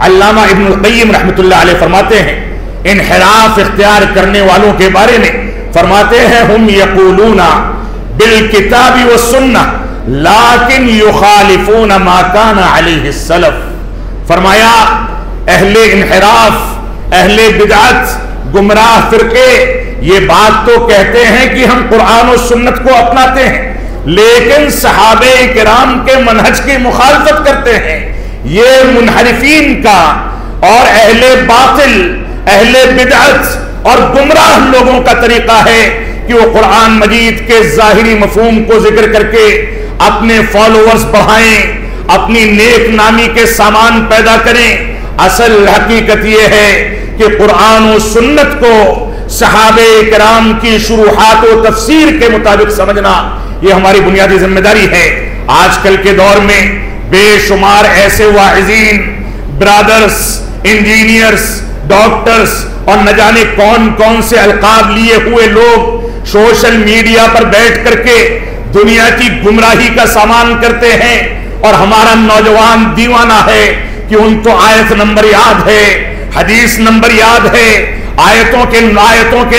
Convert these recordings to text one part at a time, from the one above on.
علامہ ابن القیم رحمۃ اللہ علیہ فرماتے ہیں انحراف اختیار کرنے والوں کے بارے میں، فرماتے ہیں ہم یقولون بالکتاب والسنہ لیکن یخالفون ما کان علیہ السلف. فرمایا اہل انحراف، اہل بدعت، گمراہ فرقے یہ بات تو کہتے ہیں کہ ہم قرآن و سنت کو اپناتے ہیں، لیکن صحابہ کرام کے منہج کی مخالفت کرتے ہیں. یہ منحرفین کا اور اہل باطل، اہل بدعت اور گمراہ لوگوں کا طریقہ ہے کہ وہ قرآن مجید کے ظاہری مفہوم کو ذکر کر کے اپنے فالوورز بڑھائیں، اپنی نیک نامی کے سامان پیدا کریں. اصل حقیقت یہ ہے کہ قرآن و سنت کو صحابہ کرام کی شروحات و تفسیر کے مطابق سمجھنا یہ ہماری بنیادی ذمہ داری ہے. آج کل کے دور میں بے شمار ایسے واعظین، برادرز، انجینئرز، ڈاکٹرز اور نہ جانے کون کون سے القاب لیے ہوئے لوگ سوشل میڈیا پر بیٹھ کر کے دنیا کی گمراہی کا سامان کرتے ہیں، اور ہمارا نوجوان دیوانہ ہے کہ ان کو آیت نمبر یاد ہے، حدیث نمبر یاد ہے، آیتوں کے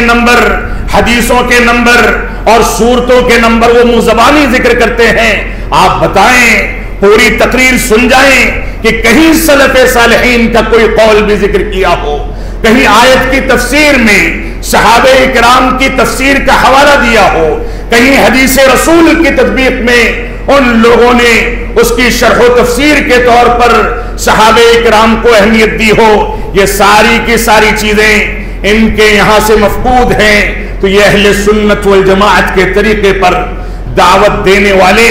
نمبر، حدیثوں کے نمبر اور سورتوں کے نمبر وہ منہ زبانی ذکر کرتے ہیں. آپ بتائیں، پوری تقریر سن جائیں کہ کہیں سلف صالحین کا کوئی قول بھی ذکر کیا ہو، کہیں آیت کی تفسیر میں صحابہ کرام کی تفسیر کا حوالہ دیا ہو، کہیں حدیث رسول کی تطبیق میں ان لوگوں نے اس کی شرح و تفسیر کے طور پر صحابہ کرام کو اہمیت دی ہو. یہ ساری کی ساری چیزیں ان کے یہاں سے مفقود ہیں. تو یہ اہل سنت والجماعت کے طریقے پر دعوت دینے والے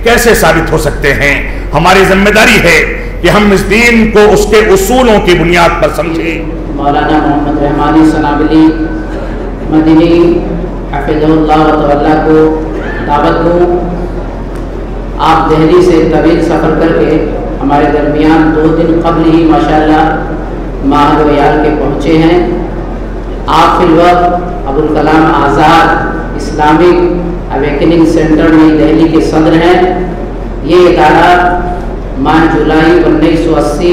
کیسے ثابت ہو سکتے ہیں؟ ہماری ذمہ داری ہے کہ ہم اس دین کو اس کے اصولوں کی بنیاد پر سمجھیں. مولانا محمد رحمانی سنابلی مدنی حفظہ اللہ و تعالی کو دعوت دوں. آپ دہلی سے طویل سفر کر کے ہمارے درمیان 2 دن قبل ہی ماشاءاللہ ماہر ویال کے پہنچے ہیں. آپ فی الوقت Abul Kalam Azad Islamic awakening centre نئی دہلی کے صدر ہیں. یہ ادارہ ماہ جولائی 1980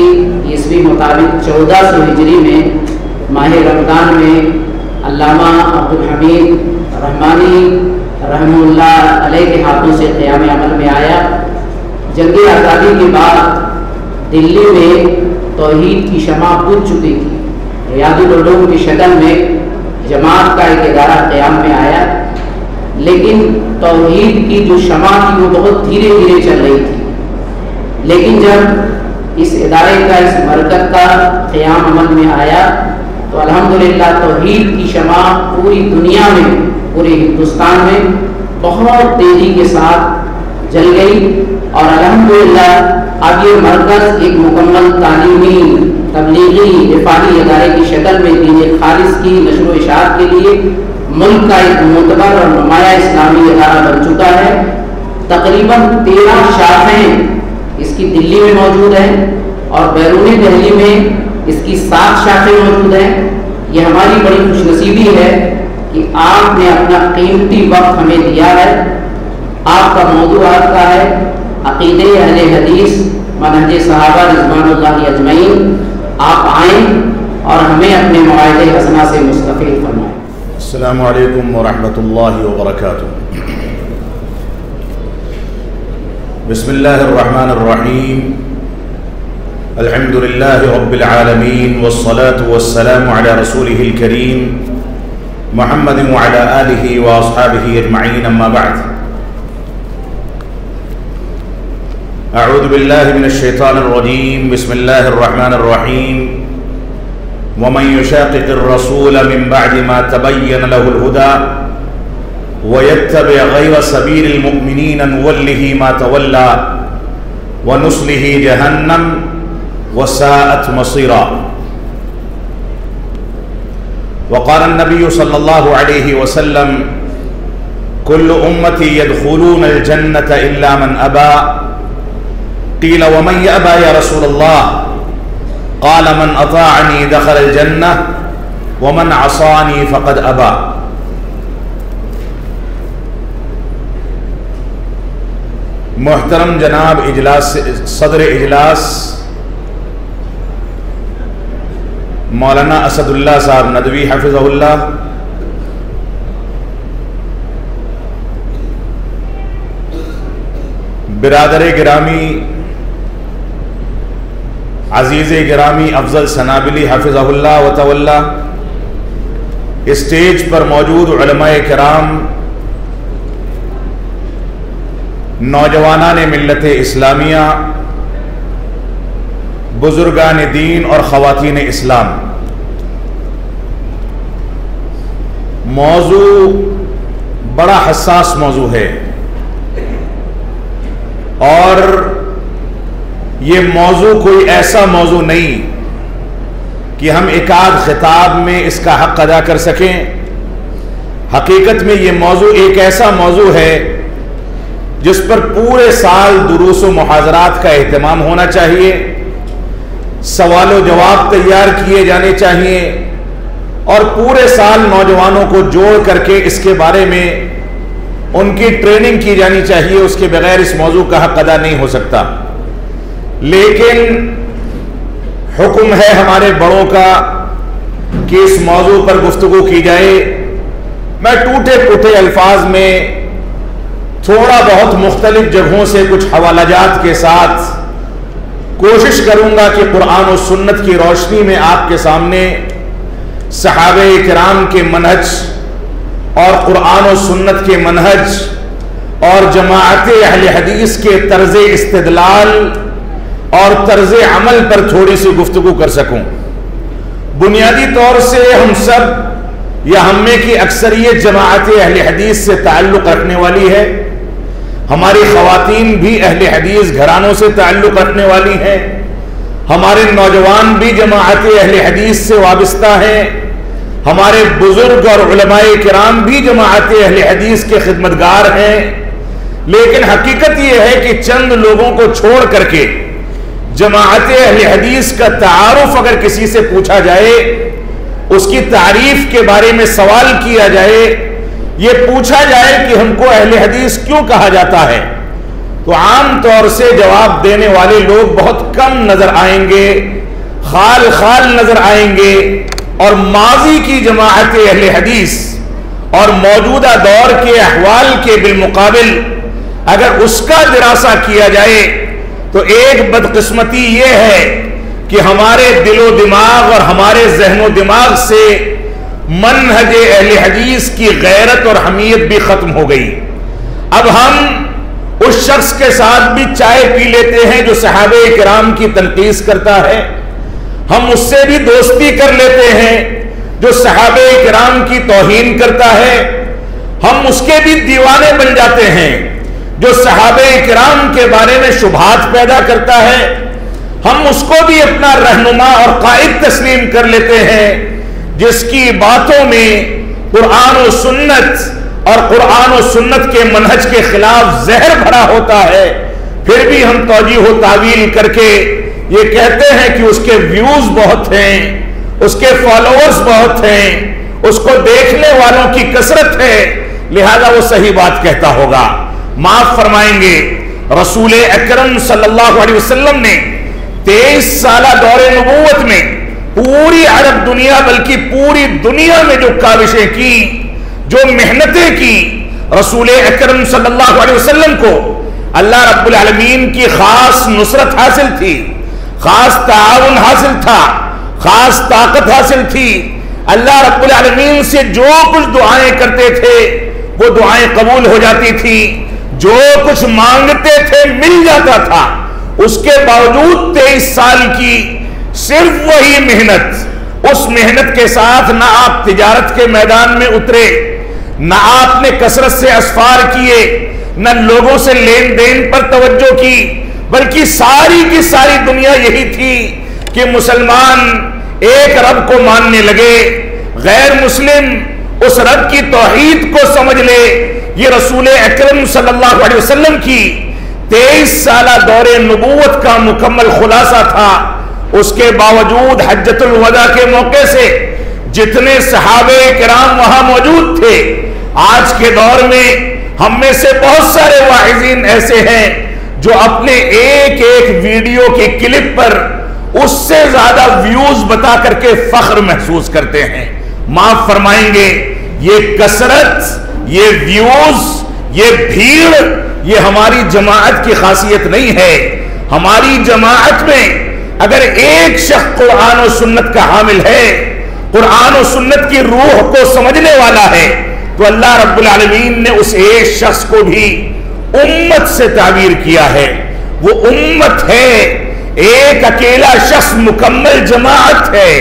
عیسوی مطابق 1400 ہجری میں ماہ رمضان میں علامہ عبدالحمید رحمانی رحم اللہ علیہ کے ہاتھوں سے قیام عمل میں آیا. جنگ آزادی کے بعد دلی میں توحید کی شمع بجھ چکی تھی. ریاض العلوم کی شکل میں جماعت کا ایک ادارہ قیام میں آیا، لیکن توحید کی جو شمع تھی وہ بہت دھیرے دھیرے چل رہی تھی. لیکن جب اس ادارے کا، اس مرکز کا قیام عمل میں آیا تو الحمدللہ توحید کی شمع پوری دنیا میں، پورے ہندوستان میں بہت تیزی کے ساتھ جل گئی. اور الحمدللہ اب یہ مرکز ایک مکمل تعلیمی، تبلیغی، رفاہی ادارے کی شکل میں دین خالص کی نشر و اشاعت کے لیے ملک کا ایک معتبر اور نمایاں اسلامی ادارہ بن چکا ہے. تقریباً 13 شاخیں اس کی دلی میں موجود ہیں اور بیرون دہلی میں اس کی 7 شاخیں موجود ہیں. یہ ہماری بڑی خوش نصیبی ہے کہ آپ نے اپنا قیمتی وقت ہمیں دیا ہے. آپ کا موضوع آج کا ہے عقیدہ اہل حدیث منہج صحابہ رضوان اللہ اجمعین. آپ آئیں اور ہمیں اپنے مواعظ حسنہ سے مستفید فرمائیں. السلام علیکم ورحمۃ اللہ وبرکاتہ. بسم اللہ الرحمن الرحیم. الحمد للہ رب العالمین والصلاة والسلام علی رسولہ الکریم محمد وعلی آلہ واصحابہ اجمعین. اما بعد، اعوذ باللہ من الشیطان الرجیم. بسم اللہ الرحمن الرحیم. ومن يشاقق الرسول من بعد ما تبين له الهدى ويتبع غير سبيل المؤمنين نوله ما تولى ونصله جهنم وساءت مصيرا. وقال النبي صلى الله عليه وسلم كل أمتي يدخلون الجنة إلا من أبى. قيل ومن يأبى يا رسول الله؟ قال من أطاعني دخل الجنة ومن عصاني فقد أبى. محترم جناب اجلاس، صدر اجلاس مولانا اسد اللہ صاحب ندوی حفظہ اللہ، برادر گرامی عزیز گرامی افضل سنابلی حفظہ اللہ و تولا، اسٹیج پر موجود علماء کرام، نوجوانان ملت اسلامیہ، بزرگان دین اور خواتین اسلام، موضوع بڑا حساس موضوع ہے اور یہ موضوع کوئی ایسا موضوع نہیں کہ ہم ایک آدھ خطاب میں اس کا حق ادا کر سکیں۔ حقیقت میں یہ موضوع ایک ایسا موضوع ہے جس پر پورے سال دروس و محاضرات کا اہتمام ہونا چاہیے، سوال و جواب تیار کیے جانے چاہیے اور پورے سال نوجوانوں کو جوڑ کر کے اس کے بارے میں ان کی ٹریننگ کی جانی چاہیے، اس کے بغیر اس موضوع کا حق ادا نہیں ہو سکتا۔ لیکن حکم ہے ہمارے بڑوں کا کہ اس موضوع پر گفتگو کی جائے۔ میں ٹوٹے پھوٹے الفاظ میں تھوڑا بہت مختلف جگہوں سے کچھ حوالہ جات کے ساتھ کوشش کروں گا کہ قرآن و سنت کی روشنی میں آپ کے سامنے صحابہ کرام کے منہج اور قرآن و سنت کے منہج اور جماعت اہل حدیث کے طرز استدلال اور طرز عمل پر تھوڑی سی گفتگو کر سکوں۔ بنیادی طور سے ہم سب یا ہم میں کی اکثریت جماعت اہل حدیث سے تعلق رکھنے والی ہے، ہماری خواتین بھی اہل حدیث گھرانوں سے تعلق رکھنے والی ہیں، ہمارے نوجوان بھی جماعت اہل حدیث سے وابستہ ہیں، ہمارے بزرگ اور علماء کرام بھی جماعت اہل حدیث کے خدمتگار ہیں۔ لیکن حقیقت یہ ہے کہ چند لوگوں کو چھوڑ کر کے جماعت اہل حدیث کا تعارف اگر کسی سے پوچھا جائے، اس کی تعریف کے بارے میں سوال کیا جائے، یہ پوچھا جائے کہ ہم کو اہل حدیث کیوں کہا جاتا ہے، تو عام طور سے جواب دینے والے لوگ بہت کم نظر آئیں گے، خال خال نظر آئیں گے، اور ماضی کی جماعت اہل حدیث اور موجودہ دور کے احوال کے بالمقابل اگر اس کا دراسہ کیا جائے تو ایک بدقسمتی یہ ہے کہ ہمارے دل و دماغ اور ہمارے ذہن و دماغ سے منہج اہل حدیث کی غیرت اور حمیت بھی ختم ہو گئی۔ اب ہم اس شخص کے ساتھ بھی چائے پی لیتے ہیں جو صحابہ کرام کی تنقید کرتا ہے، ہم اس سے بھی دوستی کر لیتے ہیں جو صحابہ کرام کی توہین کرتا ہے، ہم اس کے بھی دیوانے بن جاتے ہیں جو صحابہ کرام کے بارے میں شبہات پیدا کرتا ہے، ہم اس کو بھی اپنا رہنما اور قائد تسلیم کر لیتے ہیں جس کی باتوں میں قرآن و سنت اور قرآن و سنت کے منہج کے خلاف زہر بھرا ہوتا ہے، پھر بھی ہم توجیہ و تعویل کر کے یہ کہتے ہیں کہ اس کے ویوز بہت ہیں، اس کے فالوورز بہت ہیں، اس کو دیکھنے والوں کی کثرت ہے، لہذا وہ صحیح بات کہتا ہوگا۔ معاف فرمائیں گے، رسول اکرم صلی اللہ علیہ وسلم نے 23 سالہ دور نبوت میں پوری عرب دنیا بلکہ پوری دنیا میں جو کاوشیں کی، جو محنتیں کی، رسول اکرم صلی اللہ علیہ وسلم کو اللہ رب العالمین کی خاص نصرت حاصل تھی، خاص تعاون حاصل تھا، خاص طاقت حاصل تھی۔ اللہ رب العالمین سے جو کچھ دعائیں کرتے تھے وہ دعائیں قبول ہو جاتی تھی، جو کچھ مانگتے تھے مل جاتا تھا۔ اس کے باوجود 23 سال کی صرف وہی محنت، اس محنت کے ساتھ نہ آپ تجارت کے میدان میں اترے، نہ آپ نے کثرت سے اسفار کیے، نہ لوگوں سے لین دین پر توجہ کی، بلکہ ساری کی ساری دنیا یہی تھی کہ مسلمان ایک رب کو ماننے لگے، غیر مسلم اس رب کی توحید کو سمجھ لے۔ یہ رسول اکرم صلی اللہ علیہ وسلم کی 23 سالہ دور نبوت کا مکمل خلاصہ تھا۔ اس کے باوجود حجۃ الوداع کے موقع سے جتنے صحابہ کرام وہاں موجود تھے، آج کے دور میں ہم میں سے بہت سارے واعظین ایسے ہیں جو اپنے ایک ایک ویڈیو کی کلپ پر اس سے زیادہ ویوز بتا کر کے فخر محسوس کرتے ہیں. معاف فرمائیں گے، یہ کثرت، یہ ویوز، یہ بھیڑ، یہ ہماری جماعت کی خاصیت نہیں ہے. ہماری جماعت میں اگر ایک شخص قرآن و سنت کا حامل ہے، قرآن و سنت کی روح کو سمجھنے والا ہے، تو اللہ رب العالمین نے اس ایک شخص کو بھی امت سے تعبیر کیا ہے. وہ امت ہے، ایک اکیلا شخص مکمل جماعت ہے،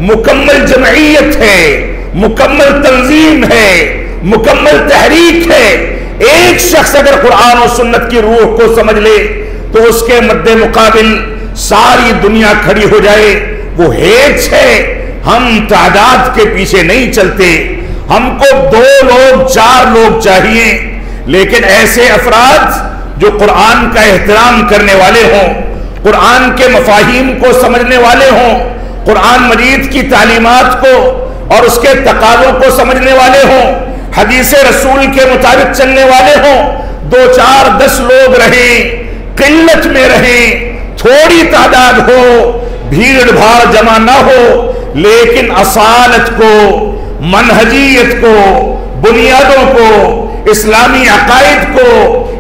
مکمل جمعیت ہے، مکمل تنظیم ہے، مکمل تحریک ہے. ایک شخص اگر قرآن و سنت کی روح کو سمجھ لے تو اس کے مد مقابل ساری دنیا کھڑی ہو جائے. وہ ہیچ ہے. ہم تعداد کے پیچھے نہیں چلتے. ہم کو 2 لوگ 4 لوگ چاہیے، لیکن ایسے افراد جو قرآن کا احترام کرنے والے ہوں، قرآن کے مفاہیم کو سمجھنے والے ہوں، قرآن مجید کی تعلیمات کو اور اس کے تقاضوں کو سمجھنے والے ہوں، حدیث رسول کے مطابق چلنے والے ہوں. 2 4 10 لوگ رہیں، قلت میں رہیں، تھوڑی تعداد ہو، بھیڑ بھاڑ جمع نہ ہو، لیکن اصالت کو، منہجیت کو، بنیادوں کو، اسلامی عقائد کو،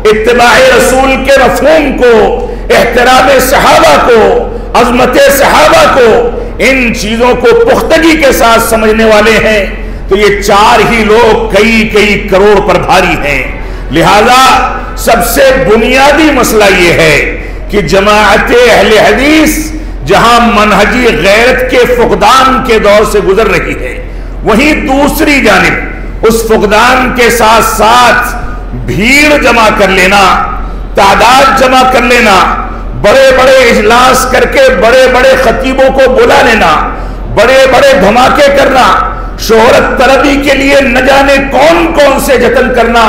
اتباع رسول کے مفہوم کو، احترام صحابہ کو، عظمت صحابہ کو، ان چیزوں کو پختگی کے ساتھ سمجھنے والے ہیں. تو یہ 4 ہی لوگ کئی کروڑ پر بھاری ہیں. لہذا سب سے بنیادی مسئلہ یہ ہے کہ جماعت اہل حدیث جہاں منہجی غیرت کے فقدان کے دور سے گزر رہی ہے، وہیں دوسری جانب اس فقدان کے ساتھ ساتھ بھیڑ جمع کر لینا، تعداد جمع کر لینا، بڑے بڑے اجلاس کر کے بڑے بڑے خطیبوں کو بلا لینا، بڑے بڑے دھماکے کرنا، شہرت طلبی کے لیے نہ جانے کون کون سے جتن کرنا،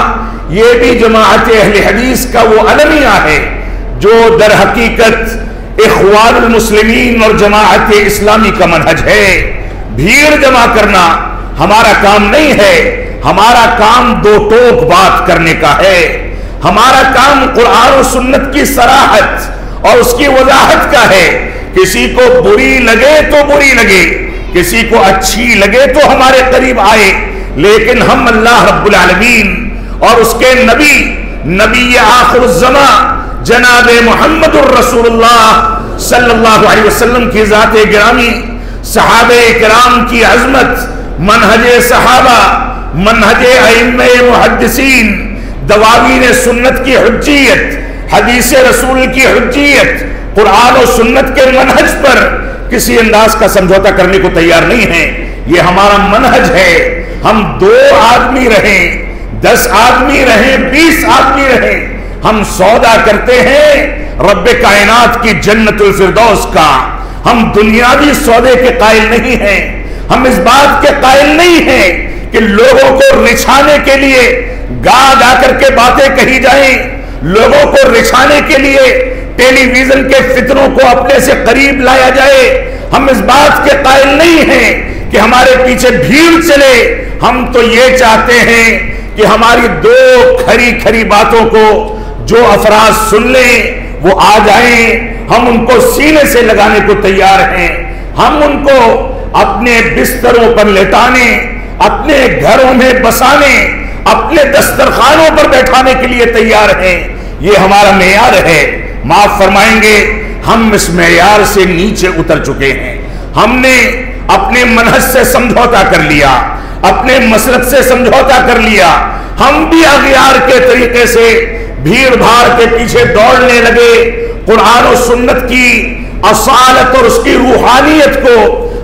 یہ بھی جماعت اہل حدیث کا وہ المیہ ہے جو در حقیقت اخوان المسلمین اور جماعت اسلامی کا منہج ہے. بھیڑ جمع کرنا ہمارا کام نہیں ہے. ہمارا کام 2 ٹوک بات کرنے کا ہے. ہمارا کام قرآن و سنت کی صراحت اور اس کی وضاحت کا ہے. کسی کو بری لگے تو بری لگے، کسی کو اچھی لگے تو ہمارے قریب آئے، لیکن ہم اللہ رب العالمین اور اس کے نبی آخر الزمان جناب محمد الرسول اللہ صلی اللہ علیہ وسلم کی ذات گرامی، صحابہ کرام کی عظمت، منہج صحابہ، منہج ائمہ محدثین، دواوین سنت کی حجیت، حدیث رسول کی حجیت، قرآن و سنت کے منہج پر کسی انداز کا سمجھوتا کرنے کو تیار نہیں ہے. یہ ہمارا منہج ہے. ہم 2 آدمی رہیں، 10 آدمی رہیں، 20 آدمی رہیں، ہم سودا کرتے ہیں رب کائنات کی جنت الفردوس کا. ہم دنیاوی سودے کے قائل نہیں ہیں. ہم اس بات کے قائل نہیں ہیں کہ لوگوں کو رچھانے کے لیے گا گا کر کے باتیں کہی جائیں، لوگوں کو رچھانے کے لیے ٹیلی ویژن کے فتنوں کو اپنے سے قریب لایا جائے. ہم اس بات کے قائل نہیں ہیں کہ ہمارے پیچھے بھیڑ چلے. ہم تو یہ چاہتے ہیں کہ ہماری 2 کھری باتوں کو جو افراد سن لیں وہ آ جائیں. ہم ان کو سینے سے لگانے کو تیار ہیں. ہم ان کو اپنے بستروں پر لٹانے، اپنے گھروں میں بسانے، اپنے دسترخوانوں پر بیٹھانے کے لیے تیار ہیں. یہ ہمارا معیار ہے. معاف فرمائیں گے، ہم اس معیار سے نیچے اتر چکے ہیں. ہم نے اپنے منہج سے سمجھوتا کر لیا، اپنے مسلک سے سمجھوتا کر لیا. ہم بھی اغیار کے طریقے سے بھیڑ بھاڑ کے پیچھے دوڑنے لگے. قرآن و سنت کی اصالت اور اس کی روحانیت کو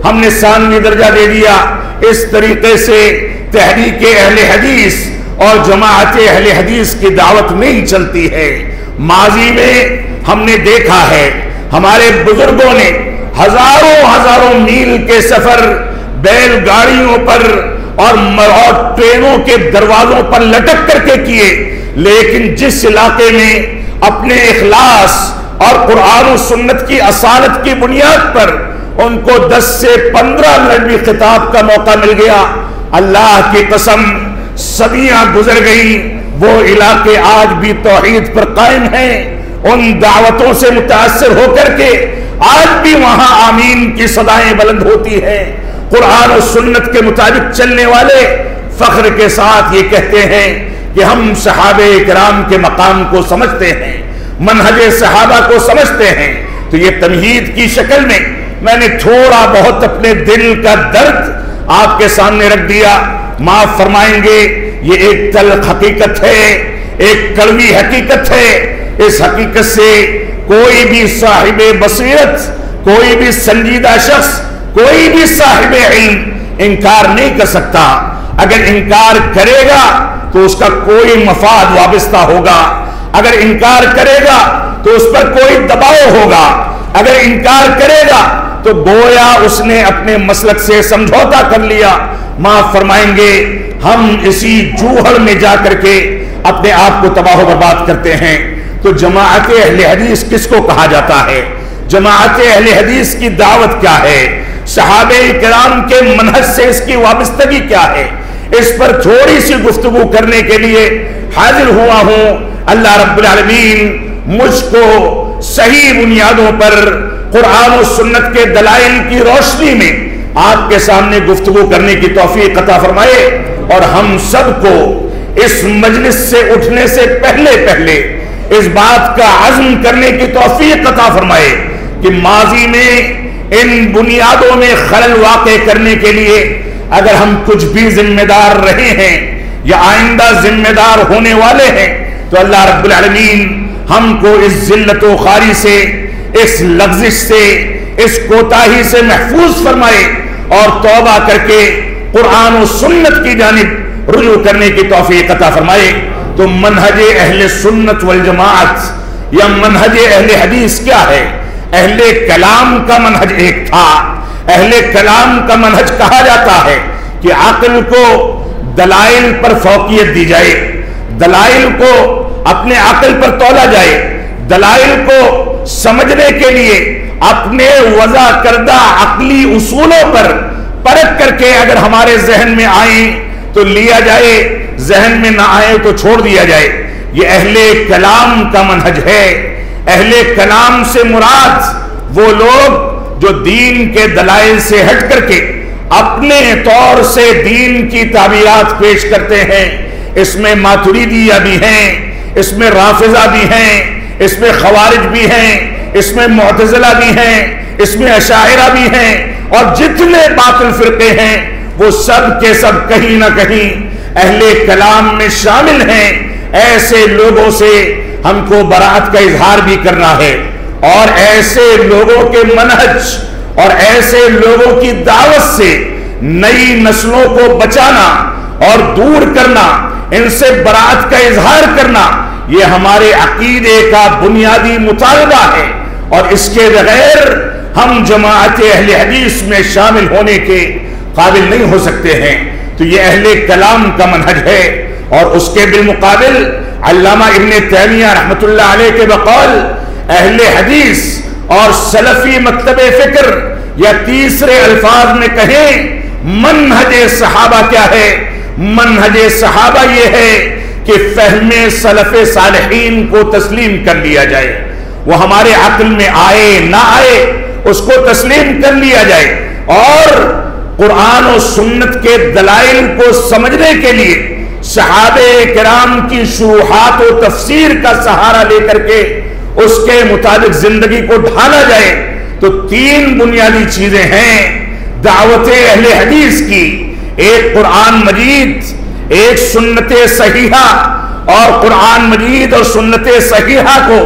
ہم نے ثانوی درجہ دے دیا. اس طریقے سے تحریک اہل حدیث اور جماعت اہل حدیث کی دعوت نہیں چلتی ہے. ماضی میں ہم نے دیکھا ہے ہمارے بزرگوں نے ہزاروں میل کے سفر بیل گاڑیوں پر اور ٹرینوں کے دروازوں پر لٹک کر کے کیے، لیکن جس علاقے میں اپنے اخلاص اور قرآن و سنت کی اصالت کی بنیاد پر ان کو 10 سے 15 منٹ بھی خطاب کا موقع مل گیا، اللہ کی قسم صدیاں گزر گئی، وہ علاقے آج بھی توحید پر قائم ہیں. ان دعوتوں سے متاثر ہو کر کے آج بھی وہاں آمین کی صدائیں بلند ہوتی ہیں۔ قرآن و سنت کے مطابق چلنے والے فخر کے ساتھ یہ کہتے ہیں کہ ہم صحابہ کرام کے مقام کو سمجھتے ہیں، منہج صحابہ کو سمجھتے ہیں۔ تو یہ تمہید کی شکل میں نے تھوڑا بہت اپنے دل کا درد آپ کے سامنے رکھ دیا۔ معاف فرمائیں گے، یہ ایک تلخ حقیقت ہے، ایک کڑوی حقیقت ہے۔ اس حقیقت سے کوئی بھی صاحب بصیرت، کوئی بھی سنجیدہ شخص، کوئی بھی صاحب علم انکار نہیں کر سکتا۔ اگر انکار کرے گا تو اس کا کوئی مفاد وابستہ ہوگا، اگر انکار کرے گا تو اس پر کوئی دباؤ ہوگا، اگر انکار کرے گا تو گویا اس نے اپنے مسلک سے سمجھوتا کر لیا۔ معاف فرمائیں گے، ہم اسی جوہر میں جا کر کے اپنے آپ کو تباہ و برباد کرتے ہیں۔ تو جماعت اہل حدیث کس کو کہا جاتا ہے؟ جماعت اہل حدیث کی دعوت کیا ہے؟ صحابہ کرام کے منہج سے اس کی وابستگی کیا ہے؟ اس پر تھوڑی سی گفتگو کرنے کے لیے حاضر ہوا ہوں۔ اللہ رب العالمین مجھ کو صحیح بنیادوں پر قرآن و سنت کے دلائل کی روشنی میں آپ کے سامنے گفتگو کرنے کی توفیق عطا فرمائے، اور ہم سب کو اس مجلس سے اٹھنے سے پہلے اس بات کا عزم کرنے کی توفیق عطا فرمائے کہ ماضی میں ان بنیادوں میں خلل واقع کرنے کے لیے اگر ہم کچھ بھی ذمہ دار رہے ہیں یا آئندہ ذمہ دار ہونے والے ہیں تو اللہ رب العالمین ہم کو اس ذلت و خواری سے، اس لغزش سے، اس کوتاہی سے محفوظ فرمائے اور توبہ کر کے قرآن و سنت کی جانب رجوع کرنے کی توفیق عطا فرمائے۔ تو منہج اہل سنت والجماعت یا منہج اہل حدیث کیا ہے؟ اہل کلام کا منہج ایک تھا۔ اہل کلام کا منہج کہا جاتا ہے کہ عقل کو دلائل پر فوقیت دی جائے، دلائل کو اپنے عقل پر تولا جائے، دلائل کو سمجھنے کے لیے اپنے وضع کردہ عقلی اصولوں پر پرکھ کر کے اگر ہمارے ذہن میں آئیں تو لیا جائے، ذہن میں نہ آئے تو چھوڑ دیا جائے۔ یہ اہل کلام کا منہج ہے۔ اہل کلام سے مراد وہ لوگ جو دین کے دلائل سے ہٹ کر کے اپنے طور سے دین کی تعبیرات پیش کرتے ہیں۔ اس میں ماتریدیہ بھی ہیں، اس میں رافضہ بھی ہیں، اس میں خوارج بھی ہیں، اس میں معتزلہ بھی ہیں، اس میں اشاعرہ بھی ہیں، اور جتنے باطل فرقے ہیں وہ سب کے سب کہیں نہ کہیں اہل کلام میں شامل ہیں۔ ایسے لوگوں سے ہم کو براءت کا اظہار بھی کرنا ہے، اور ایسے لوگوں کے منہج اور ایسے لوگوں کی دعوت سے نئی نسلوں کو بچانا اور دور کرنا، ان سے براءت کا اظہار کرنا، یہ ہمارے عقیدے کا بنیادی مطالبہ ہے، اور اس کے بغیر ہم جماعت اہل حدیث میں شامل ہونے کے قابل نہیں ہو سکتے ہیں۔ تو یہ اہل کلام کا منہج ہے، اور اس کے بالمقابل علامہ ابن تیمیہ رحمۃ اللہ علیہ کے بقول اہل حدیث اور سلفی مکتب فکر، یا تیسرے الفاظ میں کہیں منہج صحابہ کیا ہے؟ منہج صحابہ یہ ہے کہ فہم سلف صالحین کو تسلیم کر لیا جائے، وہ ہمارے عقل میں آئے نہ آئے اس کو تسلیم کر لیا جائے، اور قرآن و سنت کے دلائل کو سمجھنے کے لیے صحابہ کرام کی شروحات و تفسیر کا سہارا لے کر کے اس کے مطابق زندگی کو ڈھالا جائے۔ تو تین بنیادی چیزیں ہیں دعوت اہل حدیث کی، ایک قرآن مجید، ایک سنت صحیحہ، اور قرآن مجید اور سنت صحیحہ کو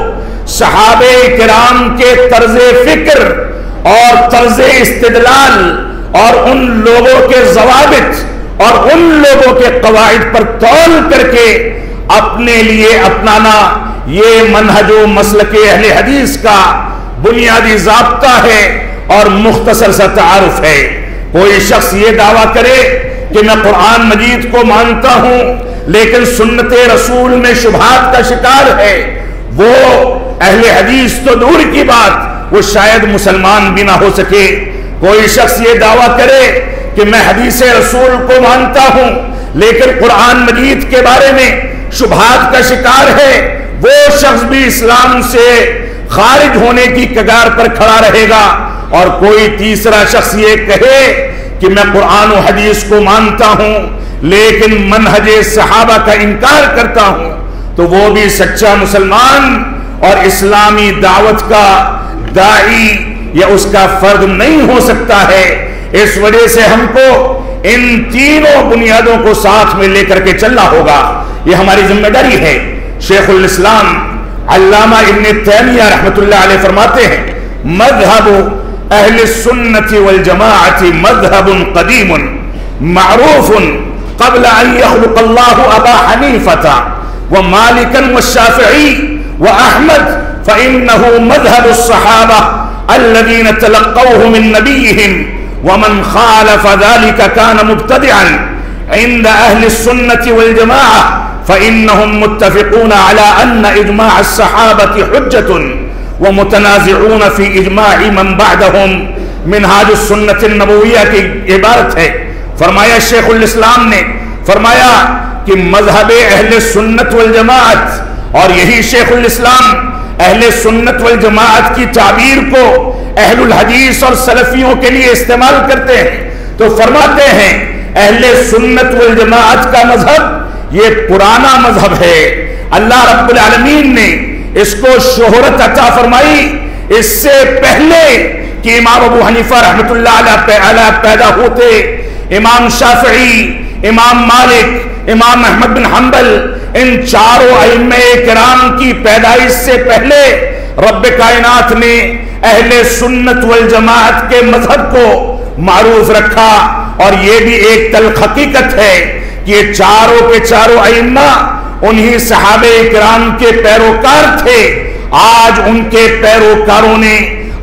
صحابہ کرام کے طرز فکر اور طرز استدلال اور ان لوگوں کے ضوابط اور ان لوگوں کے قواعد پر تول کر کے اپنے لیے اپنانا، یہ منہج و مسلک اہل حدیث کا بنیادی ضابطہ ہے اور مختصر سا تعارف ہے۔ کوئی شخص یہ دعویٰ کرے کہ میں قرآن مجید کو مانتا ہوں لیکن سنت رسول میں شبہات کا شکار ہے، وہ اہل حدیث تو دور کی بات، وہ شاید مسلمان بھی نہ ہو سکے۔ کوئی شخص یہ دعویٰ کرے کہ میں حدیث رسول کو مانتا ہوں لیکن قرآن مجید کے بارے میں شبہات کا شکار ہے، وہ شخص بھی اسلام سے خارج ہونے کی کگار پر کھڑا رہے گا، اور کوئی تیسرا شخص یہ کہے کہ میں قرآن و حدیث کو مانتا ہوں لیکن منہج صحابہ کا انکار کرتا ہوں، تو وہ بھی سچا مسلمان اور اسلامی دعوت کا داعی یا اس کا فرد نہیں ہو سکتا ہے۔ اس وجہ سے ہم کو ان تینوں بنیادوں کو ساتھ میں لے کر کے چلنا ہوگا، یہ ہماری ذمہ داری ہے۔ شیخ الاسلام علامہ ابن تیمیہ رحمۃ اللہ علیہ فرماتے ہیں مذہب اہل السنت والجماعت مذہب قدیم معروف قبل ان يخلق اللہ ابا حنیفہ ومالکا والشافعی واحمد فإنه مذهب الصحابة الذين تلقوه من نبيهم ومن خالف ذلك كان مبتدعا عند أهل السنة والجماعة فإنهم متفقون على أن إجماع الصحابة حجة ومتنازعون في إجماع من بعدهم منهاج السنة النبوية کی عبارت ہے۔ فرمایا شیخ الاسلام نے فرمایا کہ مذہب اہل سنت والجماعت، اور یہی شیخ الاسلام اہل سنت والجماعت کی تعبیر کو اہل الحدیث اور سلفیوں کے لیے استعمال کرتے ہیں، تو فرماتے ہیں اہل سنت والجماعت کا مذہب یہ پرانا مذہب ہے، اللہ رب العالمین نے اس کو شہرت عطا فرمائی اس سے پہلے کہ امام ابو حنیفہ رحمۃ اللہ علیہ پیدا ہوتے، امام شافعی، امام مالک، امام احمد بن حنبل، ان چاروں ائمہ کرام کی پیدائش سے پہلے رب کائنات نے اہل سنت والجماعت کے مذہب کو معروف رکھا، اور یہ بھی ایک تلخ حقیقت ہے کہ یہ چاروں کے چاروں ائمہ انہی صحابہ کرام کے پیروکار تھے۔ آج ان کے پیروکاروں نے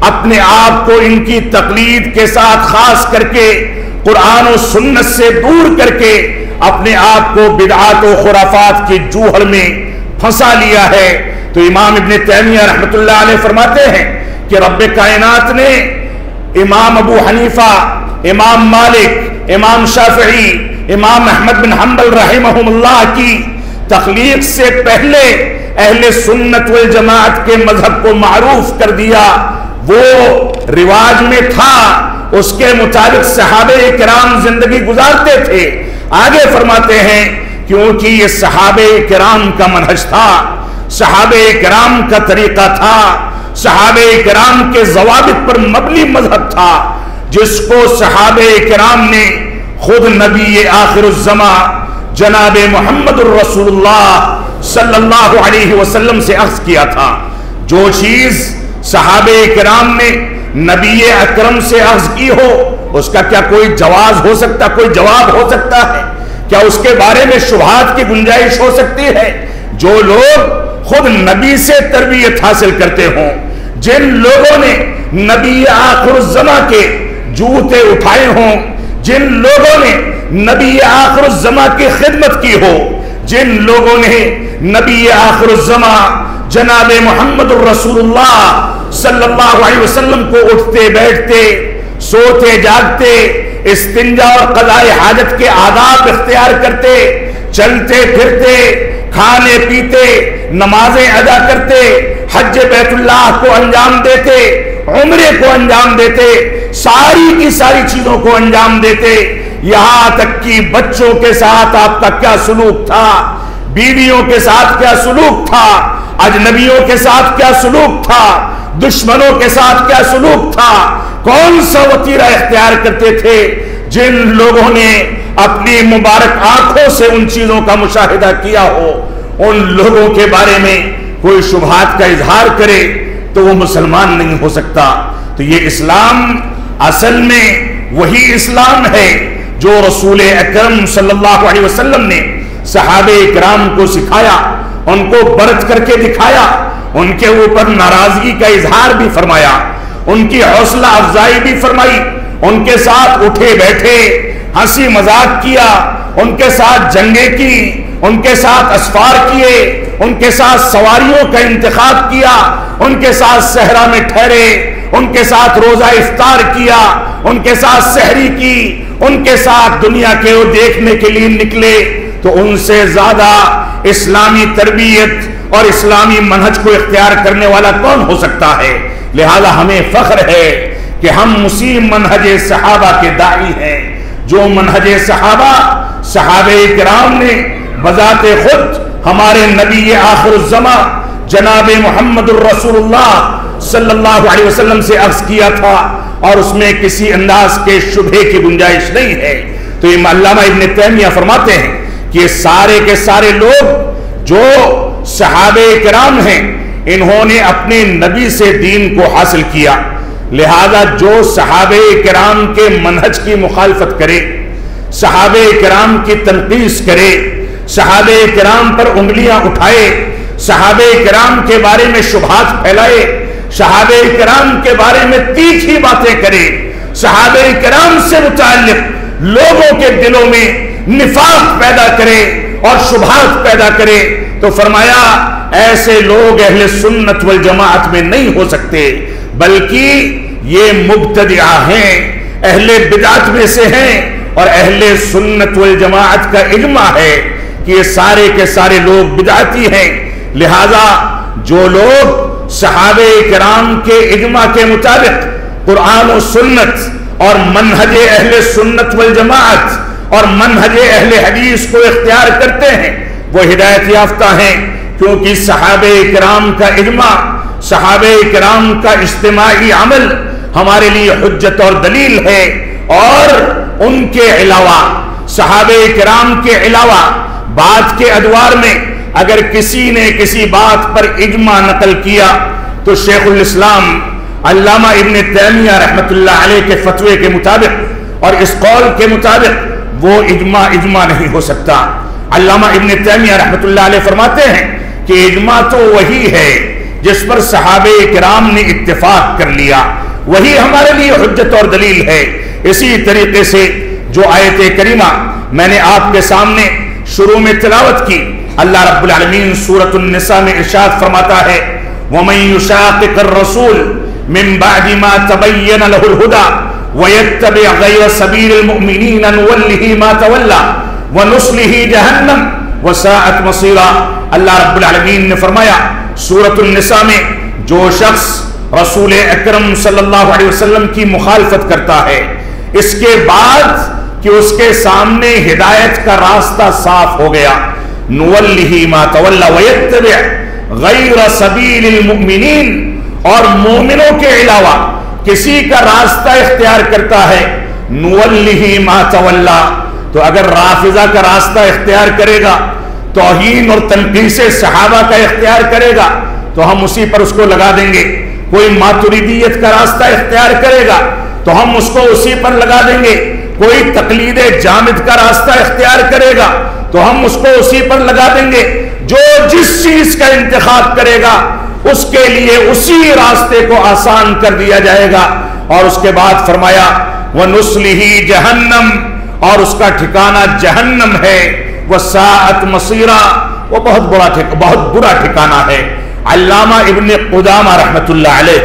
اپنے آپ کو ان کی تقلید کے ساتھ خاص کر کے قرآن و سنت سے دور کر کے اپنے آپ کو بدعات و خرافات کی جوہر میں پھنسا لیا ہے۔ تو امام ابن تیمیہ رحمۃ اللہ علیہ فرماتے ہیں کہ رب کائنات نے امام ابو حنیفہ، امام مالک، امام شافعی، امام احمد بن حنبل رحمہم اللہ کی تخلیق سے پہلے اہل سنت والجماعت کے مذہب کو معروف کر دیا۔ وہ رواج میں تھا، اس کے مطابق صحابہ کرام زندگی گزارتے تھے۔ آگے فرماتے ہیں کیونکہ یہ صحابہ کرام کا منہج تھا، صحابہ کرام کا طریقہ تھا، صحابہ کرام کے ضوابط پر مبنی مذہب تھا، جس کو صحابہ کرام نے خود نبی آخر الزمان جناب محمد الرسول اللہ صلی اللہ علیہ وسلم سے عرض کیا تھا۔ جو چیز صحابہ کرام نے نبی اکرم سے عرض کی ہو اس کا کیا کوئی جواز ہو سکتا، کوئی جواب ہو سکتا ہے؟ کیا اس کے بارے میں شبہات کی گنجائش ہو سکتی ہے؟ جو لوگ خود نبی سے تربیت حاصل کرتے ہوں، جن لوگوں نے نبی آخر الزمان کے جوتے اٹھائے ہوں، جن لوگوں نے نبی آخر الزمان کی خدمت کی ہو، جن لوگوں نے نبی آخر الزمان جناب محمد الرسول اللہ صلی اللہ علیہ وسلم کو اٹھتے بیٹھتے، سوتے جاگتے، استنجا اور قضاء حاجت کے آداب اختیار کرتے، چلتے پھرتے، کھانے پیتے، نمازیں ادا کرتے، حج بیت اللہ کو انجام دیتے، عمرے کو انجام دیتے، ساری کی ساری چیزوں کو انجام دیتے، یہاں تک کہ بچوں کے ساتھ آپ کا کیا سلوک تھا، بیویوں کے ساتھ کیا سلوک تھا، اجنبیوں کے ساتھ کیا سلوک تھا، دشمنوں کے ساتھ کیا سلوک تھا، کون سا وتیرہ اختیار کرتے تھے، جن لوگوں نے اپنی مبارک آنکھوں سے ان چیزوں کا مشاہدہ کیا ہو، ان لوگوں کے بارے میں کوئی شبہات کا اظہار کرے تو وہ مسلمان نہیں ہو سکتا۔ تو یہ اسلام اصل میں وہی اسلام ہے جو رسول اکرم صلی اللہ علیہ وسلم نے صحابہ کرام کو سکھایا، ان کو برت کر کے دکھایا، ان کے اوپر ناراضگی کا اظہار بھی فرمایا، ان کی حوصلہ افزائی بھی فرمائی، ان کے ساتھ اٹھے بیٹھے، ہنسی مذاق کیا، ان کے ساتھ جنگیں کی، ان کے ساتھ اسفار کیے، ان کے ساتھ سواریوں کا انتخاب کیا، ان کے ساتھ صحرا میں ٹھہرے، ان کے ساتھ روزہ افطار کیا، ان کے ساتھ سحری کی، ان کے ساتھ دنیا کے دیکھنے کے لیے نکلے۔ تو ان سے زیادہ اسلامی تربیت اور اسلامی منہج کو اختیار کرنے والا کون ہو سکتا ہے؟ لہذا ہمیں فخر ہے کہ ہم اسی منہج صحابہ کے داعی ہیں، جو منہج صحابہ کرام نے بذات خود ہمارے نبی آخر الزمان جناب محمد الرسول اللہ صلی اللہ علیہ وسلم سے عرض کیا تھا، اور اس میں کسی انداز کے شبہے کی گنجائش نہیں ہے۔ تو یہ علامہ ابن تیمیہ فرماتے ہیں کہ یہ سارے کے سارے لوگ جو صحابہ کرام ہیں، انہوں نے اپنے نبی سے دین کو حاصل کیا، لہذا جو صحابہ کرام کے منہج کی مخالفت کرے، صحابہ کرام کی تنقیس کرے، صحابہ کرام پر انگلیاں اٹھائے، صحابہ کرام کے بارے میں شبہات پھیلائے، صحابہ کرام کے بارے میں تیکھی باتیں کرے، صحابہ کرام سے متعلق لوگوں کے دلوں میں نفاق پیدا کرے اور شبہات پیدا کرے، تو فرمایا ایسے لوگ اہل سنت والجماعت میں نہیں ہو سکتے، بلکہ یہ مبتدعہ ہیں، اہل بدعت میں سے ہیں، اور اہل سنت والجماعت کا اجماع ہے کہ یہ سارے کے سارے لوگ بدعتی ہیں۔ لہذا جو لوگ صحابہ کرام کے اجماع کے مطابق قرآن و سنت اور منہج اہل سنت والجماعت اور منہج اہل حدیث کو اختیار کرتے ہیں، وہ ہدایت یافتہ ہیں، کیونکہ صحابہ کرام کا اجماع، صحابہ کرام کا اجتماعی عمل ہمارے لیے حجت اور دلیل ہے۔ اور ان کے علاوہ، صحابہ کرام کے علاوہ بعد کے ادوار میں اگر کسی نے کسی بات پر اجماع نقل کیا تو شیخ الاسلام علامہ ابن تیمیہ رحمۃ اللہ علیہ کے فتوے کے مطابق اور اس قول کے مطابق وہ اجماع نہیں ہو سکتا۔ علامہ ابن تیمیہ رحمۃ اللہ علیہ فرماتے ہیں کہ اجماع تو وہی ہے جس پر صحابہ کرام نے اتفاق کر لیا، وہی ہمارے لیے حجت اور دلیل ہے۔ اسی طریقے سے جو آیت کریمہ میں نے آپ کے سامنے شروع میں تلاوت کی، اللہ رب العالمین سورۃ النساء میں ارشاد فرماتا ہے وَمَن يُشَاقِقِ الرَّسُولِ مِن بَعْدِ مَا تَبَيَّنَ لَهُ الْهُدَى وَيَتَّبِعْ غَيْرَ سَبِيلِ الْمُؤْمِنِينَ نُوَلِّهِ مَا تَوَلَّى وَنُصْلِهِ جَهَنَّمَ وَسَاءَتْ مَصِيرًا۔ اللہ رب العالمین نے فرمایا سورۃ النساء میں جو شخص رسول اکرم صلی اللہ علیہ وسلم کی مخالفت کرتا ہے، اس کے بعد کہ اس کے سامنے ہدایت کا راستہ صاف ہو گیا، نُوَلِّهِ مَا تَوَلَّى وَيَتَّبِعْ غَيْرَ سَبِيلِ الْمُؤْمِنِينَ، اور مومنوں کے علاوہ کسی کا راستہ اختیار کرتا ہے، نُوَلِّهِ مَا تَوَلَّى، تو اگر رافضہ کا راستہ اختیار کرے گا، توہین اور تنقیص صحابہ کا اختیار کرے گا، تو ہم اسی پر اس کو لگا دیں گے۔ کوئی ماتریدیت کا راستہ اختیار کرے گا تو ہم اس کو اسی پر لگا دیں گے۔ کوئی تقلید جامد کا راستہ اختیار کرے گا تو ہم اس کو اسی پر لگا دیں گے۔ جو جس چیز کا انتخاب کرے گا اس کے لیے اسی راستے کو آسان کر دیا جائے گا۔ اور اس کے بعد فرمایا وَنُصْلِهِ جَهَنَّمْ، اور اس کا ٹھکانہ جہنم ہے، وَسَاءَتْ مَصِيرًا، وہ بہت برا ٹھکانہ ہے۔ علامہ ابن قدامہ رحمۃ اللہ علیہ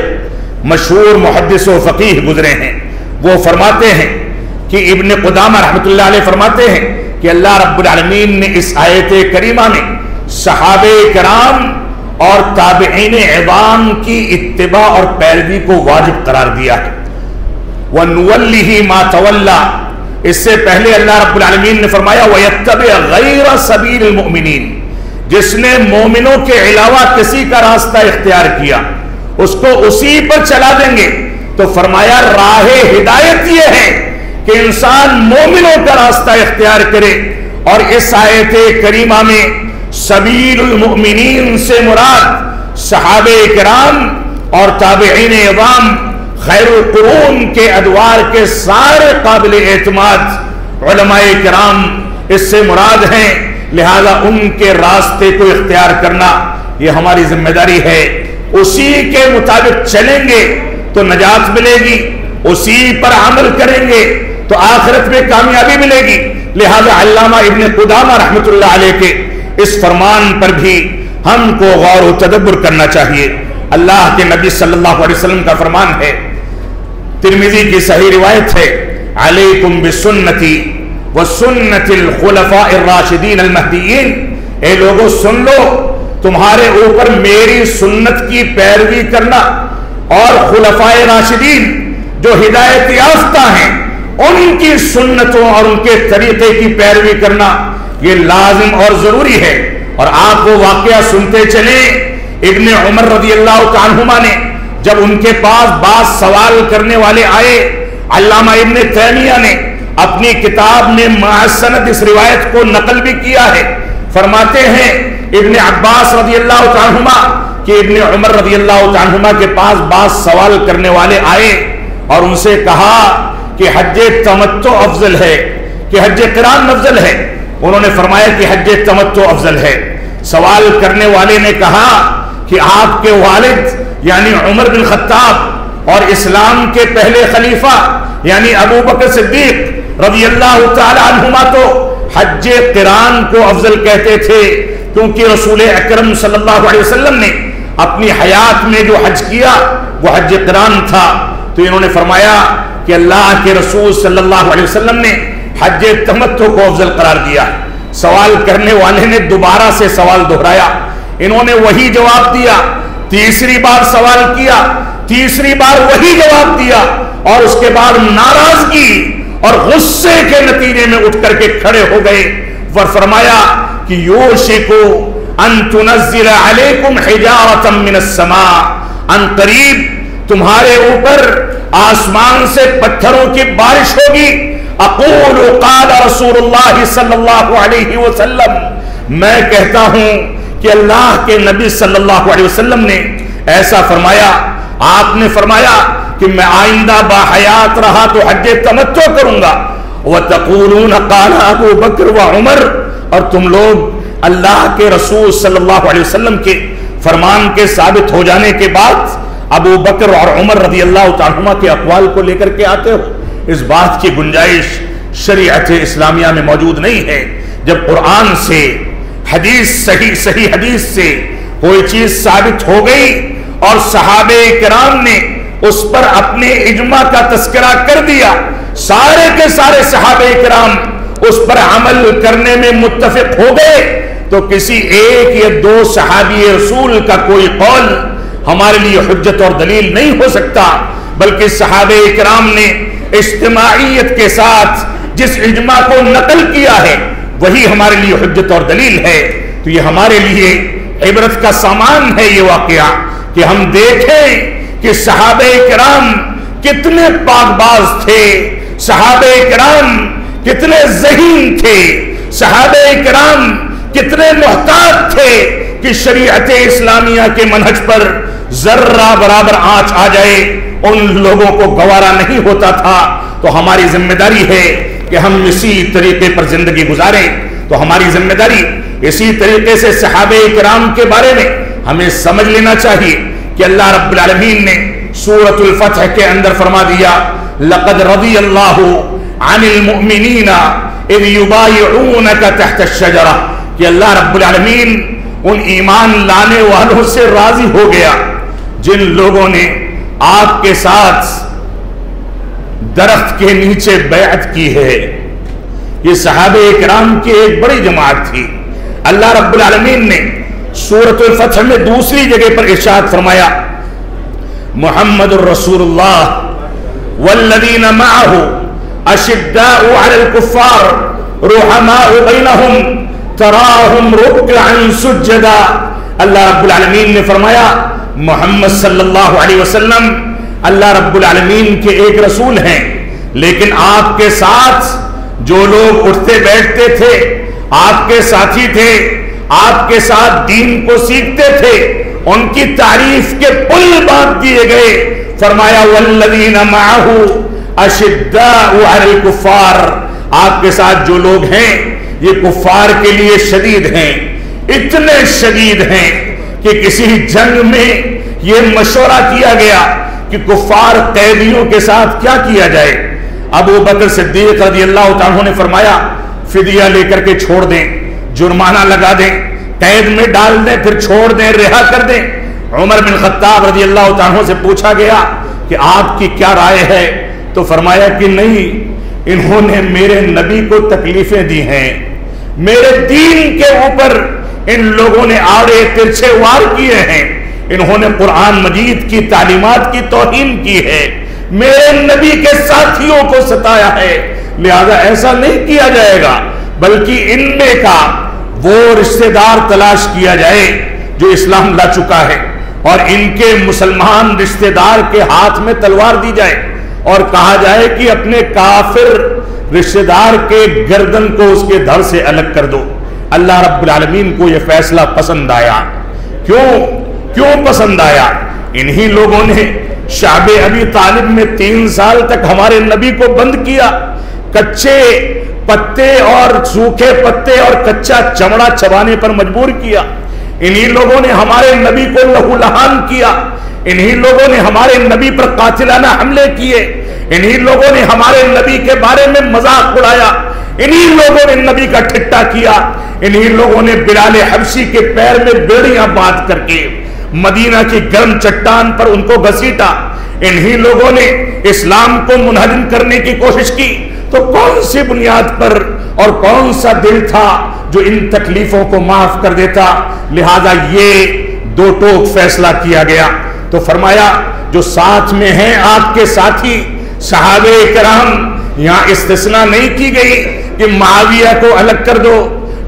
مشہور محدث و فقیہ گزرے ہیں، وہ فرماتے ہیں کہ ابن قدامہ رحمۃ اللہ علیہ فرماتے ہیں کہ اللہ رب العالمین نے اس آیت کریمہ میں صحابہ کرام اور تابعین عظام کی اتباع اور پیروی کو واجب قرار دیا ہے۔ وَنُوَلِّهِ مَا تَوَلَّى، اس سے پہلے اللہ رب العالمین نے فرمایا وَيَتَّبِعْ غَيْرَ سَبِيلِ الْمُؤْمِنِينَ، جس نے مومنوں کے علاوہ کسی کا راستہ اختیار کیا اس کو اسی پر چلا دیں گے۔ تو فرمایا راہ ہدایت یہ ہے کہ انسان مومنوں کا راستہ اختیار کرے، اور اس آیت کریمہ میں سبیل المؤمنین سے مراد صحابہ کرام اور تابعین عظام خیر القرون کے ادوار کے سارے قابل اعتماد علماء کرام اس سے مراد ہیں۔ لہذا ان کے راستے کو اختیار کرنا یہ ہماری ذمہ داری ہے۔ اسی کے مطابق چلیں گے تو نجات ملے گی، اسی پر عمل کریں گے تو آخرت میں کامیابی ملے گی۔ لہذا علامہ ابن قدامہ رحمۃ اللہ علیہ کے اس فرمان پر بھی ہم کو غور و تدبر کرنا چاہیے۔ اللہ کے نبی صلی اللہ علیہ وسلم کا فرمان ہے، ترمذی کی صحیح روایت ہے، علیکم بسنتی وسنت الخلفاء الراشدین المہدیین، اے لوگوں سن لو، تمہارے اوپر میری سنت کی پیروی کرنا اور خلفائے راشدین جو ہدایت یافتہ ہیں ان کی سنتوں اور ان کے طریقے کی پیروی کرنا یہ لازم اور ضروری ہے۔ اور آپ وہ واقعہ سنتے چلیں، ابن عمر رضی اللہ عنہما نے جب ان کے پاس بعض سوال کرنے والے آئے، علامہ ابن تیمیہ نے اپنی کتاب میں معسند اس روایت کو نقل بھی کیا ہے۔ فرماتے ہیں ابن عباس رضی اللہ عنہما کہ ابن عمر رضی اللہ عنہما کے پاس بعض سوال کرنے والے آئے اور ان سے کہا کہ حج تمتع افضل ہے کہ حج قران افضل ہے؟ انہوں نے فرمایا کہ حج تمتع افضل ہے۔ سوال کرنے والے نے کہا کہ آپ کے والد یعنی عمر بن خطاب اور اسلام کے پہلے خلیفہ یعنی ابو بکر صدیق رضی اللہ تعالی عنہما تو حج قران کو افضل کہتے تھے، کیونکہ رسول اکرم صلی اللہ علیہ وسلم نے اپنی حیات میں جو حج کیا وہ حج قران تھا۔ تو انہوں نے فرمایا کہ اللہ کے رسول صلی اللہ علیہ وسلم نے حج تمتع کو افضل قرار دیا۔ سوال کرنے والے نے دوبارہ سے سوال دہرایا، انہوں نے وہی جواب دیا، تیسری بار سوال کیا، تیسری بار وہی جواب دیا، اور اس کے بعد ناراضگی اور غصے کے نتیجے میں اٹھ کر کے کھڑے ہو گئے اور فرمایا کہ یوشکو ان تنزل علیکم حجارۃ من السماء، ان قریب تمہارے اوپر آسمان سے پتھروں کی بارش ہوگی۔ اقول قال رسول اللہ صلی اللہ علیہ وسلم، میں کہتا ہوں کہ اللہ کے نبی صلی اللہ علیہ وسلم نے ایسا فرمایا۔ آپ نے فرمایا کہ میں آئندہ باحیات رہا تو حج تمتع کروں گا۔ وتقولون قال ابو بکر و عمر، اور تم لوگ اللہ کے رسول صلی اللہ علیہ وسلم کے فرمان کے ثابت ہو جانے کے بعد ابو بکر اور عمر رضی اللہ عنہما کے اقوال کو لے کر کے آتے ہو۔ اس بات کی گنجائش شریعت اسلامیہ میں موجود نہیں ہے۔ جب قرآن سے حدیث صحیح حدیث سے کوئی چیز ثابت ہو گئی اور صحابہ کرام نے اس پر اپنے اجماع کا تذکرہ کر دیا، سارے کے سارے صحابہ کرام اس پر عمل کرنے میں متفق ہو گئے، تو کسی ایک یا دو صحابی رسول کا کوئی قول ہمارے لیے حجت اور دلیل نہیں ہو سکتا، بلکہ صحابہ کرام نے اجتماعیت کے ساتھ جس اجماع کو نقل کیا ہے وہی ہمارے لیے حجت اور دلیل ہے۔ تو یہ ہمارے لیے عبرت کا سامان ہے یہ واقعہ کہ ہم دیکھیں کہ صحابہ کرام کتنے پاک باز تھے، صحابہ کرام کتنے ذہین تھے، صحابہ کرام کتنے محتاط تھے کہ شریعت اسلامیہ کے منہج پر ذرہ برابر آنچ آ جائے ان لوگوں کو گوارا نہیں ہوتا تھا۔ تو ہماری ذمہ داری ہے کہ ہم اسی طریقے پر زندگی گزاریں۔ تو ہماری ذمہ داری اسی طریقے سے صحابہ کرام کے بارے میں ہمیں سمجھ لینا چاہیے کہ اللہ رب العالمین نے سورۃ الفتح کے اندر فرما دیا لقد رضی اللہ عن المؤمنین اذ یبایعونک تحت الشجرہ، کہ اللہ رب العالمین ان ایمان لانے والوں سے راضی ہو گیا جن لوگوں نے آپ کے ساتھ درخت کے نیچے بیعت کی ہے۔ یہ صحابہ کرام کی ایک بڑی جماعت تھی۔ اللہ رب العالمین نے سورۃ الفتح میں دوسری جگہ پر ارشاد فرمایا محمد الرسول اللہ والذین معہ اشداء علی الکفار رحماء بینہم تراہم رکعا سجدا۔ اللہ رب العالمین نے فرمایا محمد صلی اللہ علیہ وسلم اللہ رب العالمین کے ایک رسول ہیں، لیکن آپ کے ساتھ جو لوگ اٹھتے بیٹھتے تھے، آپ کے ساتھی تھے، آپ کے ساتھ دین کو سیکھتے تھے، ان کی تعریف کے پل باندھ دیے گئے۔ فرمایا والذین معہ اشداء علی الکفار، آپ کے ساتھ جو لوگ ہیں یہ کفار کے لیے شدید ہیں، اتنے شدید ہیں کہ کسی جنگ میں یہ مشورہ کیا گیا کہ کفار قیدیوں کے ساتھ کیا کیا جائے۔ ابو بکر صدیق رضی اللہ عنہ نے فرمایا فدیہ لے کر کے چھوڑ دیں، جرمانہ لگا دیں، قید میں ڈال دیں، پھر چھوڑ دیں، رہا کر دیں۔ عمر بن خطاب رضی اللہ عنہ سے پوچھا گیا کہ آپ کی کیا رائے ہے؟ تو فرمایا کہ نہیں، انہوں نے میرے نبی کو تکلیفیں دی ہیں، میرے دین کے اوپر ان لوگوں نے آڑے ترچھے وار کیے ہیں، انہوں نے قرآن مجید کی تعلیمات کی توہین کی ہے، میرے نبی کے ساتھیوں کو ستایا ہے، لہذا ایسا نہیں کیا جائے گا، بلکہ ان میں کا وہ رشتہ دار تلاش کیا جائے جو اسلام لا چکا ہے، اور ان کے مسلمان رشتہ دار کے ہاتھ میں تلوار دی جائے اور کہا جائے کہ اپنے کافر رشتہ دار کے گردن کو اس کے دھڑ سے الگ کر دو۔ اللہ رب العالمین کو یہ فیصلہ پسند آیا۔ کیوں پسند آیا؟ انہی لوگوں نے شعب ابی طالب میں 3 سال تک ہمارے نبی کو بند کیا، کچے پتے اور سوکھے پتے اور کچا چمڑا چبانے پر مجبور کیا، انہی لوگوں نے ہمارے نبی کو لہو لہان کیا، انہی لوگوں نے ہمارے نبی پر قاتلانہ حملے کیے، انہی لوگوں نے ہمارے نبی کے بارے میں مذاق اڑایا، انہی لوگوں نے نبی کا ٹھٹا کیا، انہی لوگوں نے بلال حبشی کے پیر میں بیڑیاں باندھ کر کے مدینہ کی گرم چٹان پر ان کو گھسیٹا، انہی لوگوں نے اسلام کو منہدم کرنے کی کوشش کی۔ تو کون سی بنیاد پر اور کون سا دل تھا جو ان تکلیفوں کو معاف کر دیتا؟ لہذا یہ 2 ٹوک فیصلہ کیا گیا۔ تو فرمایا جو ساتھ میں ہیں آپ کے ساتھی صحابہ کرام، یہاں استثناء نہیں کی گئی کہ معاویہ کو الگ کر دو،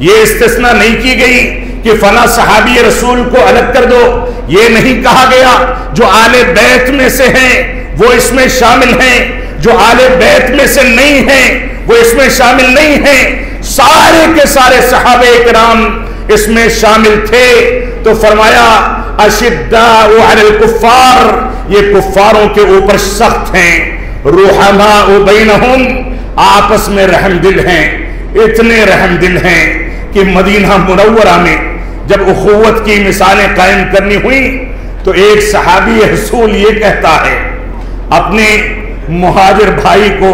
یہ استثناء نہیں کی گئی کہ فلاں صحابی رسول کو الگ کر دو، یہ نہیں کہا گیا جو آل بیت میں سے ہیں وہ اس میں شامل ہیں، جو آل بیت میں سے نہیں ہیں وہ اس میں شامل نہیں ہیں، سارے کے سارے صحابہ کرام اس میں شامل تھے۔ تو فرمایا اشداء علی الکفار، یہ کفاروں کے اوپر سخت ہیں، رحماء بینہم، آپس میں رحم دل ہیں، اتنے رحم دل ہیں کہ مدینہ منورہ میں جب اخوت کی مثالیں قائم کرنی ہوئی تو ایک صحابی رسول یہ کہتا ہے اپنے مہاجر بھائی کو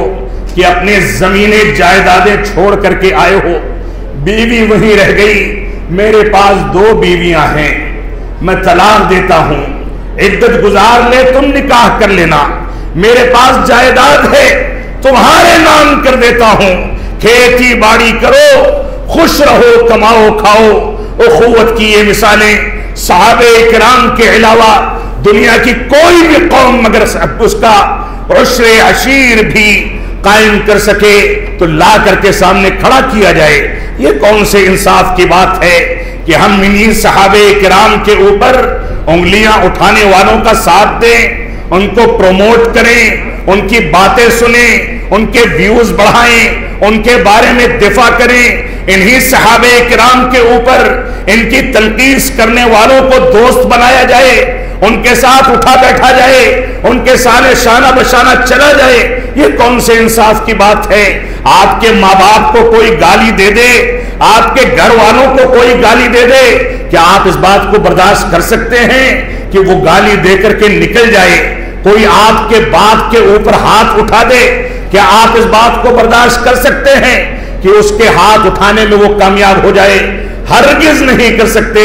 کہ اپنے زمینیں جائیدادیں چھوڑ کر کے آئے ہو، بیوی وہیں رہ گئی، میرے پاس 2 بیویاں ہیں، میں طلاق دیتا ہوں، عدت گزار لے، تم نکاح کر لینا، میرے پاس جائیداد ہے تمہارے نام کر دیتا ہوں، کھیتی باڑی کرو، خوش رہو، کماؤ کھاؤ۔ اخوت کی یہ مثالیں صحابہ کرام کے علاوہ دنیا کی کوئی بھی قوم مگر اس کا عشر عشیر بھی قائم کر سکے تو لا کر کے سامنے کھڑا کیا جائے۔ یہ کون سے انصاف کی بات ہے کہ ہم انہی صحابہ کرام کے اوپر انگلیاں اٹھانے والوں کا ساتھ دیں، ان کو پروموٹ کریں، ان کی باتیں سنیں، ان کے ویوز بڑھائیں، ان کے بارے میں دفاع کریں، انہی صحابہ کرام کے اوپر ان کی تنقید کرنے والوں کو دوست بنایا جائے، ان کے ساتھ اٹھا بیٹھا جائے، ان کے سامنے شانہ بشانہ چلا جائے؟ یہ کون سے انصاف کی بات ہے؟ آپ کے ماں باپ کو کوئی گالی دے دے، آپ کے گھر والوں کو کوئی گالی دے دے، کیا آپ اس بات کو برداشت کر سکتے ہیں کہ وہ گالی دے کر کے نکل جائے؟ کوئی آپ کے باپ کے اوپر ہاتھ اٹھا دے، کیا آپ اس بات کو برداشت کر سکتے ہیں کہ اس کے ہاتھ اٹھانے میں وہ کامیاب ہو جائے؟ ہرگز نہیں کر سکتے۔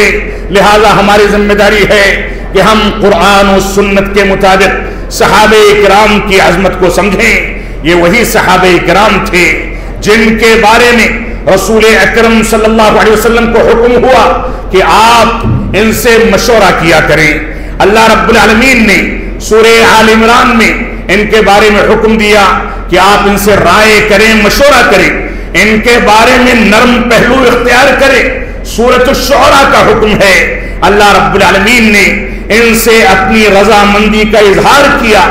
لہذا ہماری ذمہ داری ہے کہ ہم قرآن و سنت کے مطابق صحابہ کرام کی عظمت کو سمجھیں۔ یہ وہی صحابہ کرام تھے جن کے بارے میں رسول اکرم صلی اللہ علیہ وسلم کو حکم ہوا کہ آپ ان سے مشورہ کیا کریں۔ اللہ رب العالمین نے سورہ آل عمران میں ان کے بارے میں حکم دیا کہ آپ ان سے رائے کریں، مشورہ کریں، ان کے بارے میں نرم پہلو اختیار کریں۔ سورۃ الشعراء کا حکم ہے، اللہ رب العالمین نے ان سے اپنی رضامندی کا اظہار کیا۔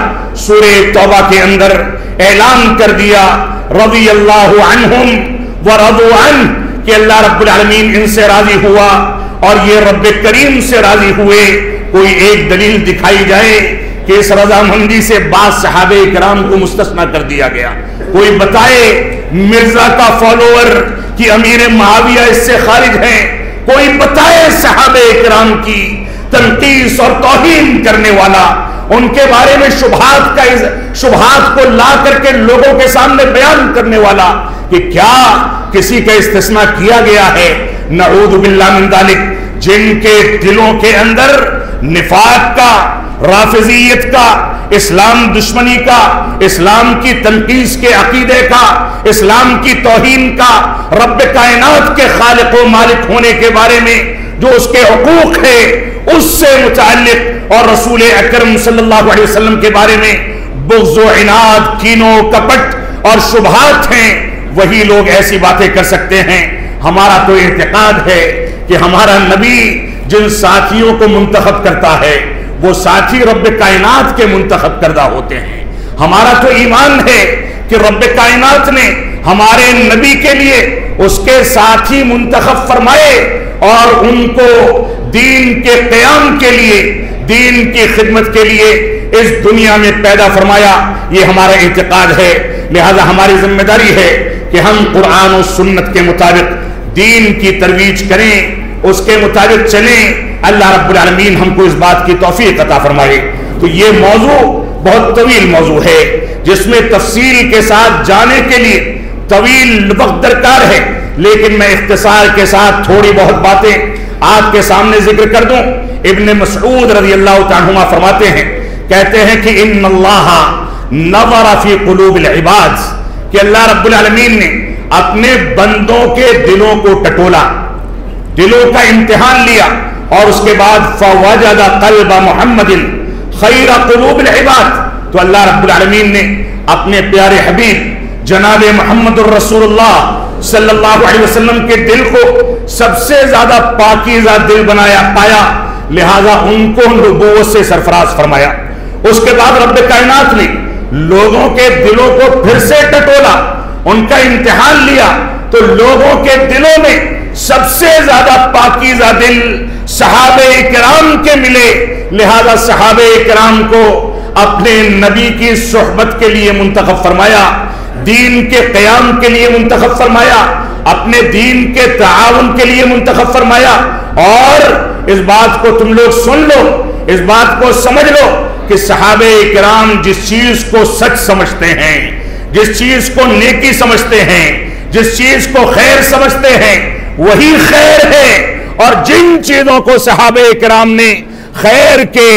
سورہ توبہ کے اندر اعلان کر دیا رضی اللہ عنہم ورضوا عنہ، کہ اللہ رب العالمین ان سے راضی ہوا اور یہ رب کریم سے راضی ہوئے۔ کوئی ایک دلیل دکھائی جائے کہ اس رضامندی سے بعض صحابہ کرام کو مستثنیٰ کر دیا گیا؟ کوئی بتائے مرزا کا فالوور کہ امیر معاویہ اس سے خارج ہیں؟ کوئی بتائے صحابہ کرام کی تنقیص اور توہین کرنے والا، ان کے بارے میں شبہات کو لا کر کے لوگوں کے سامنے بیان کرنے والا کہ کیا کسی کا استثناء کیا گیا ہے؟ نعوذ باللہ من ذالک۔ جن کے دلوں کے اندر نفاق کا، رافضیت کا، اسلام دشمنی کا، اسلام کی تنقیص کے عقیدے کا، اسلام کی توہین کا، رب کائنات کے خالق و مالک ہونے کے بارے میں جو اس کے حقوق ہے اس سے متعلق، اور رسول اکرم صلی اللہ علیہ وسلم کے بارے میں بغض و عناد، کین و کپٹ اور شبہات ہیں، وہی لوگ ایسی باتیں کر سکتے ہیں۔ ہمارا تو اعتقاد ہے کہ ہمارا نبی جن ساتھیوں کو منتخب کرتا ہے وہ ساتھی رب کائنات کے منتخب کردہ ہوتے ہیں۔ ہمارا تو ایمان ہے کہ رب کائنات نے ہمارے نبی کے لیے اس کے ساتھی منتخب فرمائے اور ان کو دین کے قیام کے لیے، دین کی خدمت کے لیے اس دنیا میں پیدا فرمایا۔ یہ ہمارا اعتقاد ہے، لہذا ہماری ذمہ داری ہے کہ ہم قرآن و سنت کے مطابق دین کی ترویج کریں، اس کے مطابق چلیں۔ اللہ رب العالمین ہم کو اس بات کی توفیق عطا فرمائے۔ تو یہ موضوع بہت طویل موضوع ہے جس میں تفصیل کے ساتھ جانے کے لیے طویل وقت درکار ہے، لیکن میں اختصار کے ساتھ تھوڑی بہت باتیں آپ کے سامنے ذکر کر دوں۔ ابن مسعود رضی اللہ تعالیٰ عنہ فرماتے ہیں، کہتے ہیں کہ ان اللہ نظر فی قلوب العباد، کہ اللہ رب العالمین نے اپنے بندوں کے دلوں کو ٹٹولا، دلوں کا امتحان لیا، اور اس کے بعد فوجد قلب محمد خیر قلوب العباد، تو اللہ رب العالمین نے اپنے پیارے حبیب جناب محمد الرسول اللہ صلی اللہ علیہ وسلم کے دل کو سب سے زیادہ پاکیزہ دل بنایا پایا، لہذا ان کو نبوت سے سرفراز فرمایا۔ اس کے بعد رب کائنات نے لوگوں کے دلوں کو پھر سے ٹٹولا، ان کا امتحان لیا، تو لوگوں کے دلوں میں سب سے زیادہ پاکیزہ دل صحابہ کرام کے ملے، لہذا صحابہ کرام کو اپنے نبی کی صحبت کے لیے منتخب فرمایا، دین کے قیام کے لیے منتخب فرمایا، اپنے دین کے تعاون کے لیے منتخب فرمایا۔ اور اس بات کو تم لوگ سن لو، اس بات کو سمجھ لو کہ صحابہ کرام جس چیز کو سچ سمجھتے ہیں، جس چیز کو نیکی سمجھتے ہیں، جس چیز کو خیر سمجھتے ہیں وہی خیر ہے، اور جن چیزوں کو صحابہ کرام نے خیر کے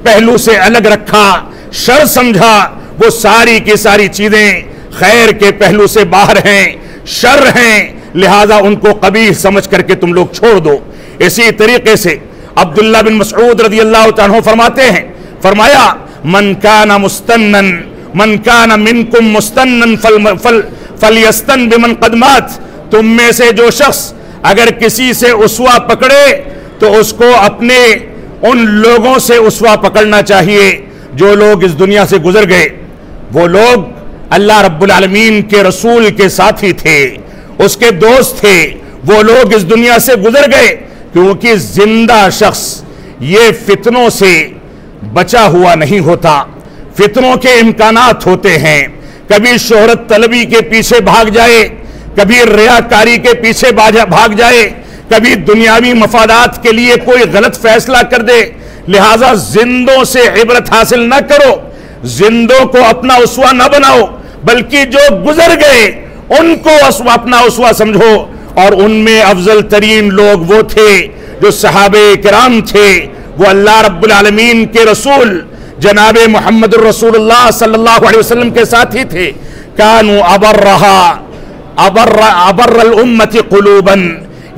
پہلو سے الگ رکھا، شر سمجھا، وہ ساری کی ساری چیزیں خیر کے پہلو سے باہر ہیں، شر ہیں، لہذا ان کو قبیح سمجھ کر کے تم لوگ چھوڑ دو۔ اسی طریقے سے عبداللہ بن مسعود رضی اللہ تعالیٰ عنہ فرماتے ہیں، فرمایا من کان مستنن من کان منکم مستنن فلیستن بمن قد مات، تم میں سے جو شخص اگر کسی سے اسوہ پکڑے تو اس کو اپنے ان لوگوں سے اسوہ پکڑنا چاہیے جو لوگ اس دنیا سے گزر گئے۔ وہ لوگ اللہ رب العالمین کے رسول کے ساتھی تھے، اس کے دوست تھے، وہ لوگ اس دنیا سے گزر گئے، کیونکہ زندہ شخص یہ فتنوں سے بچا ہوا نہیں ہوتا، فتنوں کے امکانات ہوتے ہیں، کبھی شہرت طلبی کے پیچھے بھاگ جائے، کبھی ریاکاری کے پیچھے بھاگ جائے، کبھی دنیاوی مفادات کے لیے کوئی غلط فیصلہ کر دے، لہٰذا زندوں سے عبرت حاصل نہ کرو، زندوں کو اپنا اسوہ نہ بناؤ، بلکہ جو گزر گئے ان کو اپنا اسوہ سمجھو۔ اور ان میں افضل ترین لوگ وہ تھے جو صحابہ کرام تھے، وہ اللہ رب العالمین کے رسول جناب محمد الرسول اللہ صلی اللہ علیہ وسلم کے ساتھی تھے۔ کانوا ابر الامت قلوبا،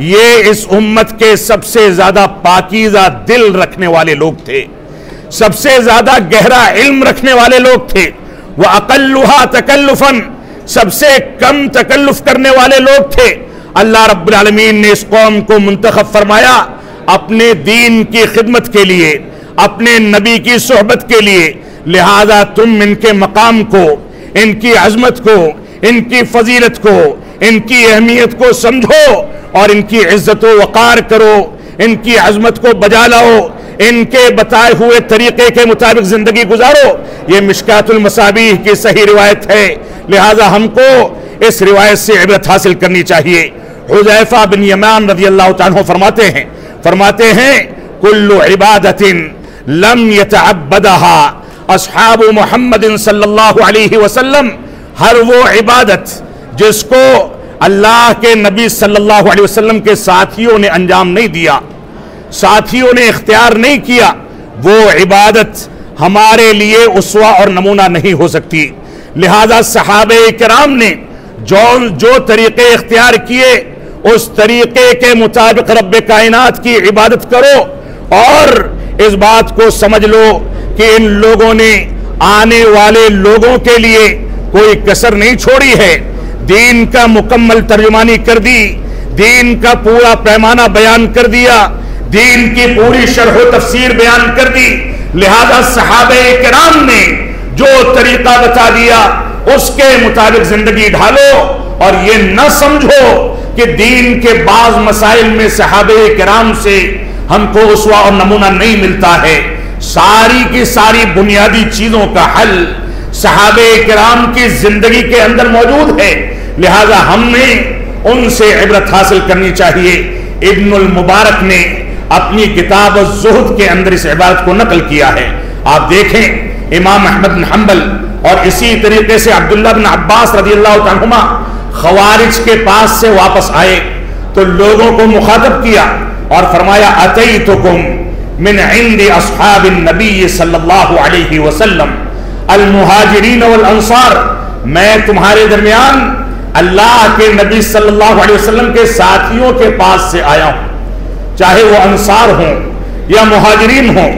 یہ اس امت کے سب سے زیادہ پاکیزہ دل رکھنے والے لوگ تھے، سب سے زیادہ گہرا علم رکھنے والے لوگ تھے، وَأَقَلُّهَا تَكَلُّفًا، سب سے کم تکلف کرنے والے لوگ تھے۔ اللہ رب العالمین نے اس قوم کو منتخب فرمایا اپنے دین کی خدمت کے لیے، اپنے نبی کی صحبت کے لیے، لہذا تم ان کے مقام کو، ان کی عظمت کو، ان کی فضیلت کو، ان کی اہمیت کو سمجھو اور ان کی عزت و وقار کرو، ان کی عظمت کو بجا لاؤ، ان کے بتائے ہوئے طریقے کے مطابق زندگی گزارو۔ یہ مشکات المصابیح کی صحیح روایت ہے، لہذا ہم کو اس روایت سے عبرت حاصل کرنی چاہیے۔ حذیفہ بن یمان رضی اللہ تعالیٰ فرماتے ہیں کل عبادت لم يتعبدها اصحاب محمد صلی اللہ علیہ وسلم، ہر وہ عبادت جس کو اللہ کے نبی صلی اللہ علیہ وسلم کے ساتھیوں نے انجام نہیں دیا، ساتھیوں نے اختیار نہیں کیا، وہ عبادت ہمارے لیے اسوہ اور نمونہ نہیں ہو سکتی۔ لہذا صحابہ کرام نے جو طریقے اختیار کیے اس طریقے کے مطابق رب کائنات کی عبادت کرو، اور اس بات کو سمجھ لو کہ ان لوگوں نے آنے والے لوگوں کے لیے کوئی کسر نہیں چھوڑی ہے، دین کا مکمل ترجمانی کر دی، دین کا پورا پیمانہ بیان کر دیا، دین کی پوری شرح و تفسیر بیان کر دی۔ لہذا صحابہ کرام نے جو طریقہ بتا دیا اس کے مطابق زندگی ڈھالو، اور یہ نہ سمجھو کہ دین کے بعض مسائل میں صحابہ کرام سے ہم کو اسوہ اور نمونہ نہیں ملتا ہے۔ ساری کی ساری بنیادی چیزوں کا حل صحابہ کرام کی زندگی کے اندر موجود ہے، لہذا ہم نے ان سے عبرت حاصل کرنی چاہیے۔ ابن المبارک نے اپنی کتاب الزہد کے اندر اس عبارت کو نقل کیا ہے۔ آپ دیکھیں امام احمد بن حنبل اور اسی طریقے سے عبداللہ بن عباس رضی اللہ عنہما خوارج کے پاس سے واپس آئے تو لوگوں کو مخاطب کیا اور فرمایا اتیتکم من عند اصحاب النبی صلی اللہ علیہ وسلم المہاجرین والانصار، میں تمہارے درمیان اللہ کے نبی صلی اللہ علیہ وسلم کے ساتھیوں کے پاس سے آیا ہوں، چاہے وہ انصار ہوں یا مہاجرین ہوں،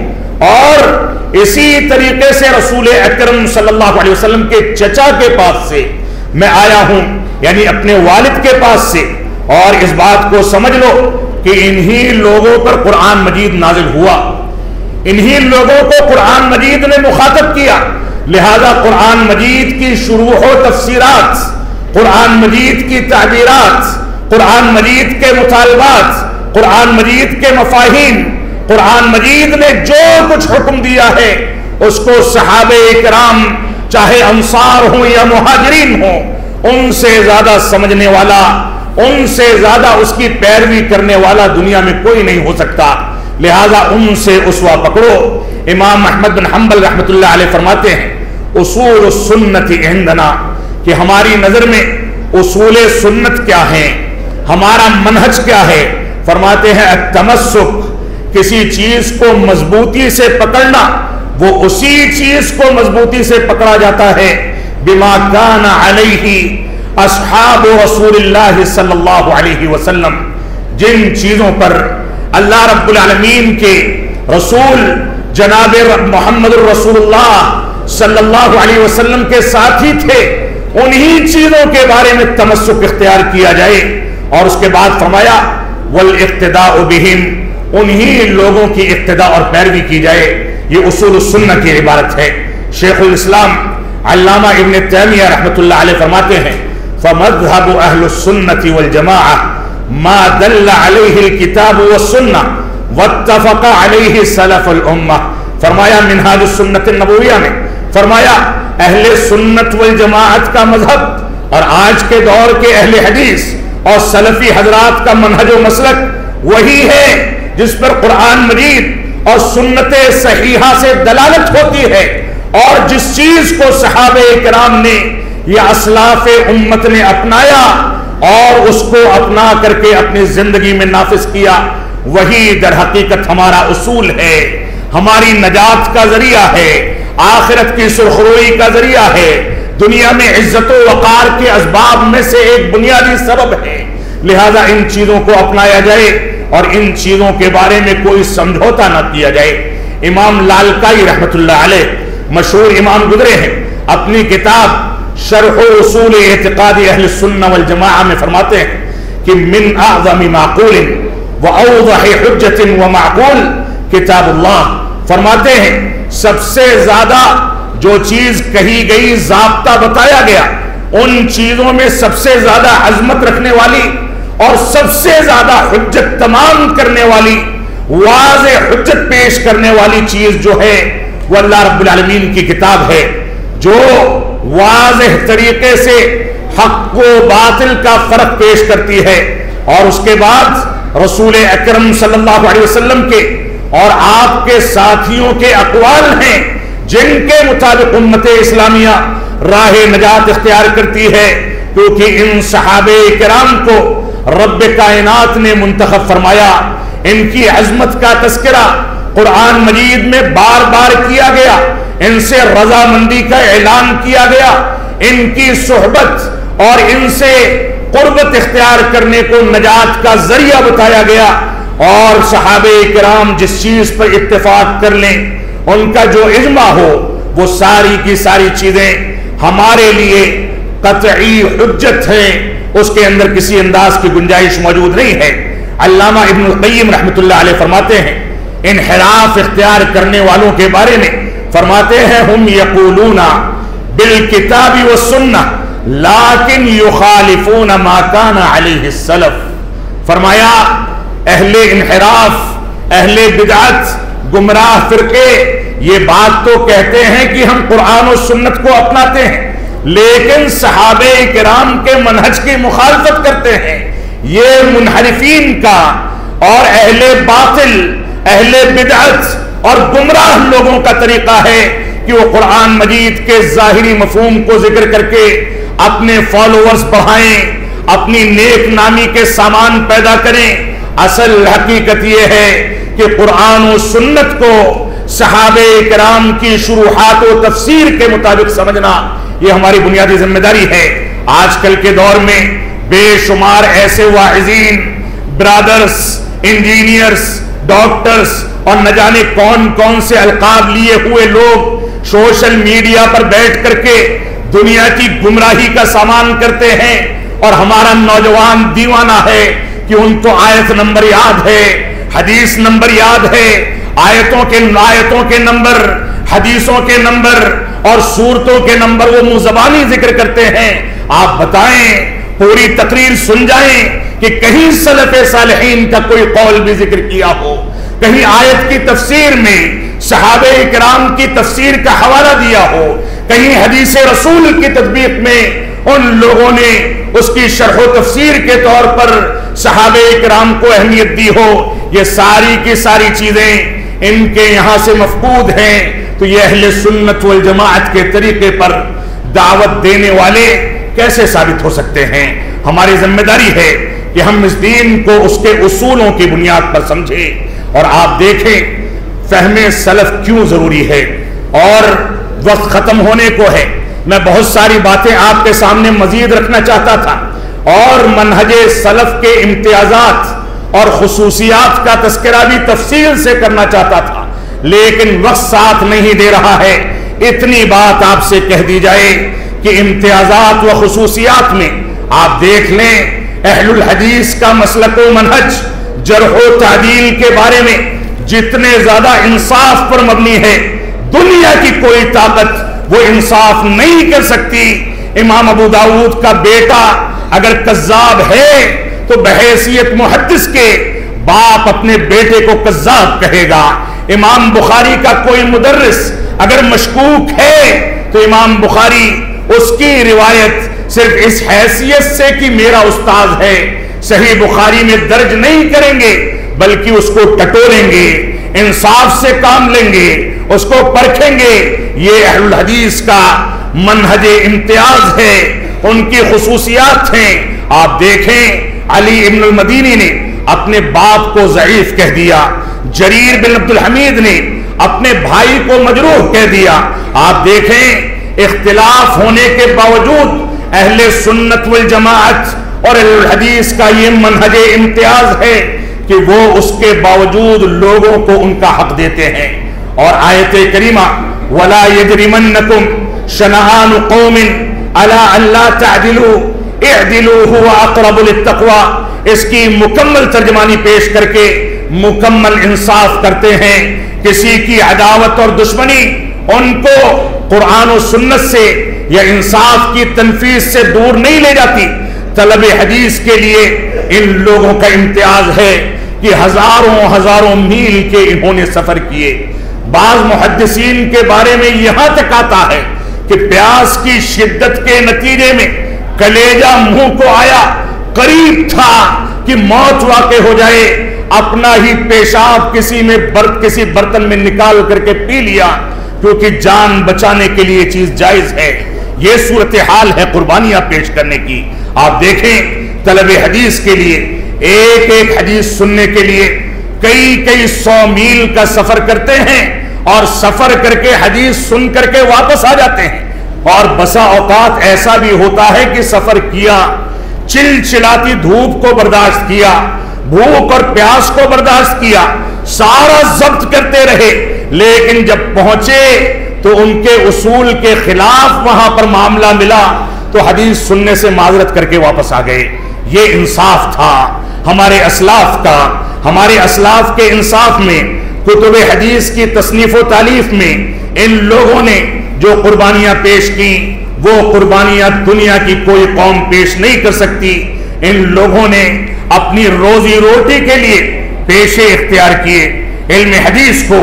اور اسی طریقے سے رسول اکرم صلی اللہ علیہ وسلم کے چچا کے پاس سے میں آیا ہوں، یعنی اپنے والد کے پاس سے۔ اور اس بات کو سمجھ لو کہ انہی لوگوں پر قرآن مجید نازل ہوا، انہی لوگوں کو قرآن مجید نے مخاطب کیا، لہذا قرآن مجید کی شروح و تفسیرات، قرآن مجید کی تعبیرات، قرآن مجید کے مطالبات، قرآن مجید کے مفاہیم، قرآن مجید نے جو کچھ حکم دیا ہے اس کو صحابہ کرام چاہے انصار ہوں یا مہاجرین ہوں ان سے زیادہ سمجھنے والا، ان سے زیادہ اس کی پیروی کرنے والا دنیا میں کوئی نہیں ہو سکتا، لہذا ان سے اسوہ پکڑو۔ امام احمد بن حنبل رحمۃ اللہ علیہ فرماتے ہیں اصول السنت عندنا، کہ ہماری نظر میں اصول سنت کیا ہیں، ہمارا منہج کیا ہے۔ فرماتے ہیں التمسک، کسی چیز کو مضبوطی سے پکڑنا، وہ اسی چیز کو مضبوطی سے پکڑا جاتا ہے بما کان علیہ اصحاب رسول اللہ صلی اللہ علیہ وسلم، جن چیزوں پر اللہ رب العالمین کے رسول جناب محمد الرسول اللہ صلی اللہ علیہ وسلم کے ساتھی تھے، انہی چیزوں کے بارے میں تمسک اختیار کیا جائے۔ اور اس کے بعد فرمایا والاقتداء بہم، انہی لوگوں کی اقتداء اور پیروی کی جائے، یہ اصول السنہ کی عبارت ہے۔ شیخ الاسلام علامہ ابن تیمیہ رحمۃ اللہ علیہ فرماتے ہیں فمذهب اہل السنۃ والجماعہ ما دل علیہ الکتاب والسنہ واتفق علیہ سلف الامہ۔ فرمایا منہاج السنت النبویہ میں فرمایا اہل سنت والجماعت کا مذہب اور آج کے دور کے اہل حدیث اور سلفی حضرات کا منہج و مسلک وہی ہے جس پر قرآن مجید اور سنت صحیحہ سے دلالت ہوتی ہے، اور جس چیز کو صحابہ کرام نے یا اسلاف امت نے اپنایا اور اس کو اپنا کر کے اپنی زندگی میں نافذ کیا، وہی در حقیقت ہمارا اصول ہے، ہماری نجات کا ذریعہ ہے، آخرت کی سرخروئی کا ذریعہ ہے، دنیا میں عزت و وقار کے اسباب میں سے ایک بنیادی سبب ہے۔ لہذا ان چیزوں کو اپنایا جائے اور ان چیزوں کے بارے میں کوئی سمجھوتا نہ کیا جائے۔ امام لالکائی رحمۃ اللہ علیہ مشہور امام گزرے ہیں، اپنی کتاب شرح اصول اعتقاد اہل السنہ والجماعہ میں فرماتے ہیں کہ من اعظم معقول واوضح حجت ومعقول کتاب اللہ۔ فرماتے ہیں سب سے زیادہ جو چیز کہی گئی، ضابطہ بتایا گیا، ان چیزوں میں سب سے زیادہ عظمت رکھنے والی اور سب سے زیادہ حجت تمام کرنے والی، واضح حجت پیش کرنے والی چیز جو ہے وہ اللہ رب العالمین کی کتاب ہے، جو واضح طریقے سے حق و باطل کا فرق پیش کرتی ہے، اور اس کے بعد رسول اکرم صلی اللہ علیہ وسلم کے اور آپ کے ساتھیوں کے اقوال ہیں جن کے مطابق امت اسلامیہ راہ نجات اختیار کرتی ہے، کیونکہ ان صحابہ کرام کو رب کائنات نے منتخب فرمایا، ان کی عظمت کا تذکرہ قرآن مجید میں بار بار کیا گیا، ان سے رضامندی کا اعلان کیا گیا، ان کی صحبت اور ان سے قربت اختیار کرنے کو نجات کا ذریعہ بتایا گیا، اور صحابہ کرام جس چیز پر اتفاق کر لیں، ان کا جو اجماع ہو، وہ ساری کی ساری چیزیں ہمارے لیے قطعی حجت ہے، اس کے اندر کسی انداز کی گنجائش موجود نہیں ہے۔ علامہ ابن القیم رحمۃ اللہ علیہ فرماتے ہیں انحراف اختیار کرنے والوں کے بارے میں، فرماتے ہیں ہم یقولون بالکتاب والسنہ لیکن یخالفون ما کان علیہ السلف۔ فرمایا اہل انحراف، اہل بدعت، گمراہ فرقے یہ بات تو کہتے ہیں کہ ہم قرآن و سنت کو اپناتے ہیں، لیکن صحابہ کرام کے منہج کی مخالفت کرتے ہیں۔ یہ منحرفین کا اور اہل باطل، اہل بدعت اور گمراہ لوگوں کا طریقہ ہے کہ وہ قرآن مجید کے ظاہری مفہوم کو ذکر کر کے اپنے فالوورز بڑھائیں، اپنی نیک نامی کے سامان پیدا کریں۔ اصل حقیقت یہ ہے کہ قرآن و سنت کو صحابہ کرام کی شروحات و تفسیر کے مطابق سمجھنا یہ ہماری بنیادی ذمہ داری ہے۔ آج کل کے دور میں بے شمار ایسے واعظین، برادرز، انجینئرز، ڈاکٹرز اور نہ جانے کون کون سے القاب لیے ہوئے لوگ سوشل میڈیا پر بیٹھ کر کے دنیا کی گمراہی کا سامان کرتے ہیں، اور ہمارا نوجوان دیوانہ ہے کہ ان کو آیت نمبر یاد ہے، حدیث نمبر یاد ہے، آیتوں کے نمبر، حدیثوں کے نمبر اور سورتوں کے نمبر وہ منہ زبانی ذکر کرتے ہیں۔ آپ بتائیں، پوری تقریر سن جائیں کہ کہیں سلف صالحین کا کوئی قول بھی ذکر کیا ہو، کہیں آیت کی تفسیر میں صحابہ کرام کی تفسیر کا حوالہ دیا ہو، کہیں حدیث رسول کی تطبیق میں ان لوگوں نے اس کی شرح و تفسیر کے طور پر صحابہ کرام کو اہمیت دی ہو۔ یہ ساری کی ساری چیزیں ان کے یہاں سے مفقود ہیں، تو یہ اہل سنت والجماعت کے طریقے پر دعوت دینے والے کیسے ثابت ہو سکتے ہیں؟ ہماری ذمہ داری ہے کہ ہم اس دین کو اس کے اصولوں کی بنیاد پر سمجھیں۔ اور آپ دیکھیں فہم سلف کیوں ضروری ہے، اور وقت ختم ہونے کو ہے، میں بہت ساری باتیں آپ کے سامنے مزید رکھنا چاہتا تھا، اور منہج سلف کے امتیازات اور خصوصیات کا تذکرہ بھی تفصیل سے کرنا چاہتا تھا، لیکن وقت ساتھ نہیں دے رہا ہے۔ اتنی بات آپ سے کہہ دی جائے کہ امتیازات و خصوصیات میں آپ دیکھ لیں اہل الحدیث کا مسلک و منہج جرح و تعدیل کے بارے میں جتنے زیادہ انصاف پر مبنی ہے، دنیا کی کوئی طاقت وہ انصاف نہیں کر سکتی۔ امام ابو داؤد کا بیٹا اگر کذاب ہے تو بحیثیت محدث کے باپ اپنے بیٹے کو کذاب کہے گا۔ امام بخاری کا کوئی مدرس اگر مشکوک ہے تو امام بخاری اس کی روایت صرف اس حیثیت سے کہ میرا استاد ہے صحیح بخاری میں درج نہیں کریں گے، بلکہ اس کو ٹٹولیں گے، انصاف سے کام لیں گے، اس کو پرکھیں گے۔ یہ اہل الحدیث کا منہج امتیاز ہے، ان کی خصوصیات ہیں۔ آپ دیکھیں علی ابن المدینی نے اپنے باپ کو ضعیف کہہ دیا، جریر بن عبد الحمید نے اپنے بھائی کو مجروح کہہ دیا۔ آپ دیکھیں اختلاف ہونے کے باوجود اہل سنت والجماعت اور اہل الحدیث کا یہ منہج امتیاز ہے کہ وہ اس کے باوجود لوگوں کو ان کا حق دیتے ہیں۔ اور آیت کریمہ وَلَا يَجْرِمَنَّكُمْ شَنَآنُ قَوْمٍ عَلَىٰ أَلَّا تَعْدِلُوا اعْدِلُوا هُوَ أَقْرَبُ لِلتَّقْوَىٰ، اس کی مکمل ترجمانی پیش کر کے مکمل انصاف کرتے ہیں۔ کسی کی عداوت اور دشمنی ان کو قرآن و سنت سے یا انصاف کی تنفیذ سے دور نہیں لے جاتی۔ طلب حدیث کے لیے ان لوگوں کا امتیاز ہے کہ ہزاروں میل کے انہوں نے سفر کیے۔ بعض محدثین کے بارے میں یہاں تک آتا ہے کہ پیاس کی شدت کے نتیجے میں کلیجہ منہ کو آیا، قریب تھا کہ موت واقع ہو جائے، اپنا ہی پیشاب کسی برتن میں نکال کر کے پی لیا، کیونکہ جان بچانے کے لیے چیز جائز ہے۔ یہ صورتحال ہے قربانیاں پیش کرنے کی۔ آپ دیکھیں طلب حدیث کے لیے ایک حدیث سننے کے لیے کئی 100 میل کا سفر کرتے ہیں اور سفر کر کے حدیث سن کر کے واپس آ جاتے ہیں. اور بسا اوقات ایسا بھی ہوتا ہے کہ سفر کیا, چلچلاتی دھوپ کو برداشت کیا, بھوک اور پیاس کو برداشت کیا, سارا ضبط کرتے رہے, لیکن جب پہنچے تو ان کے اصول کے خلاف وہاں پر معاملہ ملا تو حدیث سننے سے معذرت کر کے واپس آ گئے. یہ انصاف تھا ہمارے اسلاف کا. ہمارے اسلاف کے انصاف میں, کتب حدیث کی تصنیف و تالیف میں ان لوگوں نے جو قربانیاں پیش کی وہ قربانیاں دنیا کی کوئی قوم پیش نہیں کر سکتی. ان لوگوں نے اپنی روزی روٹی کے لیے پیشے اختیار کیے. علم حدیث کو,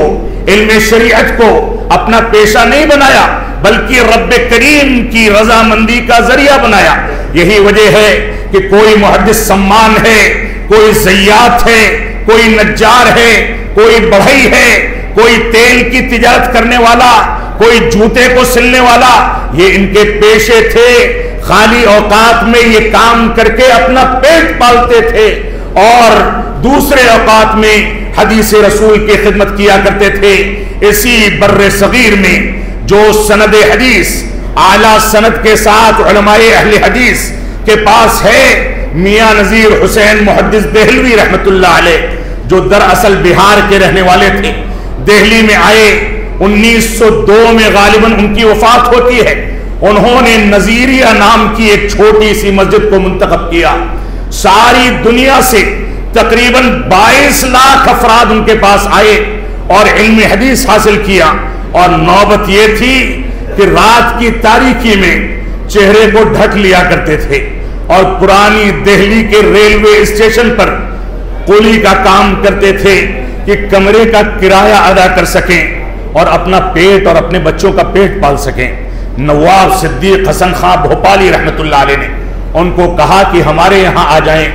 علم شریعت کو اپنا پیشہ نہیں بنایا بلکہ رب کریم کی رضامندی کا ذریعہ بنایا. یہی وجہ ہے کہ کوئی محدث سمان ہے, کوئی زیات ہے, کوئی نجار ہے, کوئی بڑھئی ہے, کوئی تیل کی تجارت کرنے والا, کوئی جوتے کو سلنے والا, یہ ان کے پیشے تھے. خالی اوقات میں یہ کام کر کے اپنا پیٹ پالتے تھے اور دوسرے اوقات میں حدیث رسول کی خدمت کیا کرتے تھے. اسی بر صغیر میں جو سند حدیث اعلیٰ سند کے ساتھ علماء اہل حدیث کے پاس ہے, میاں نذیر حسین محدث دہلوی رحمت اللہ علیہ, جو دراصل بہار کے رہنے والے تھے, دہلی میں آئے. 1902 میں غالباً ان کی وفات ہوتی ہے. انہوں نے نظیریہ نام کی ایک چھوٹی سی مسجد کو منتخب کیا. ساری دنیا سے تقریباً 22 لاکھ افراد ان کے پاس آئے اور علم حدیث حاصل کیا. اور نوبت یہ تھی کہ رات کی تاریکی میں چہرے کو ڈھک لیا کرتے تھے اور پرانی دہلی کے ریلوے اسٹیشن پر کولی کا کام کرتے تھے کہ کمرے کا کرایہ ادا کر سکیں اور اپنا پیٹ اور اپنے بچوں کا پیٹ پال سکیں. نواب صدیق حسن خان بھوپالی رحمت اللہ علیہ نے ان کو کہا کہ ہمارے یہاں آ جائیں,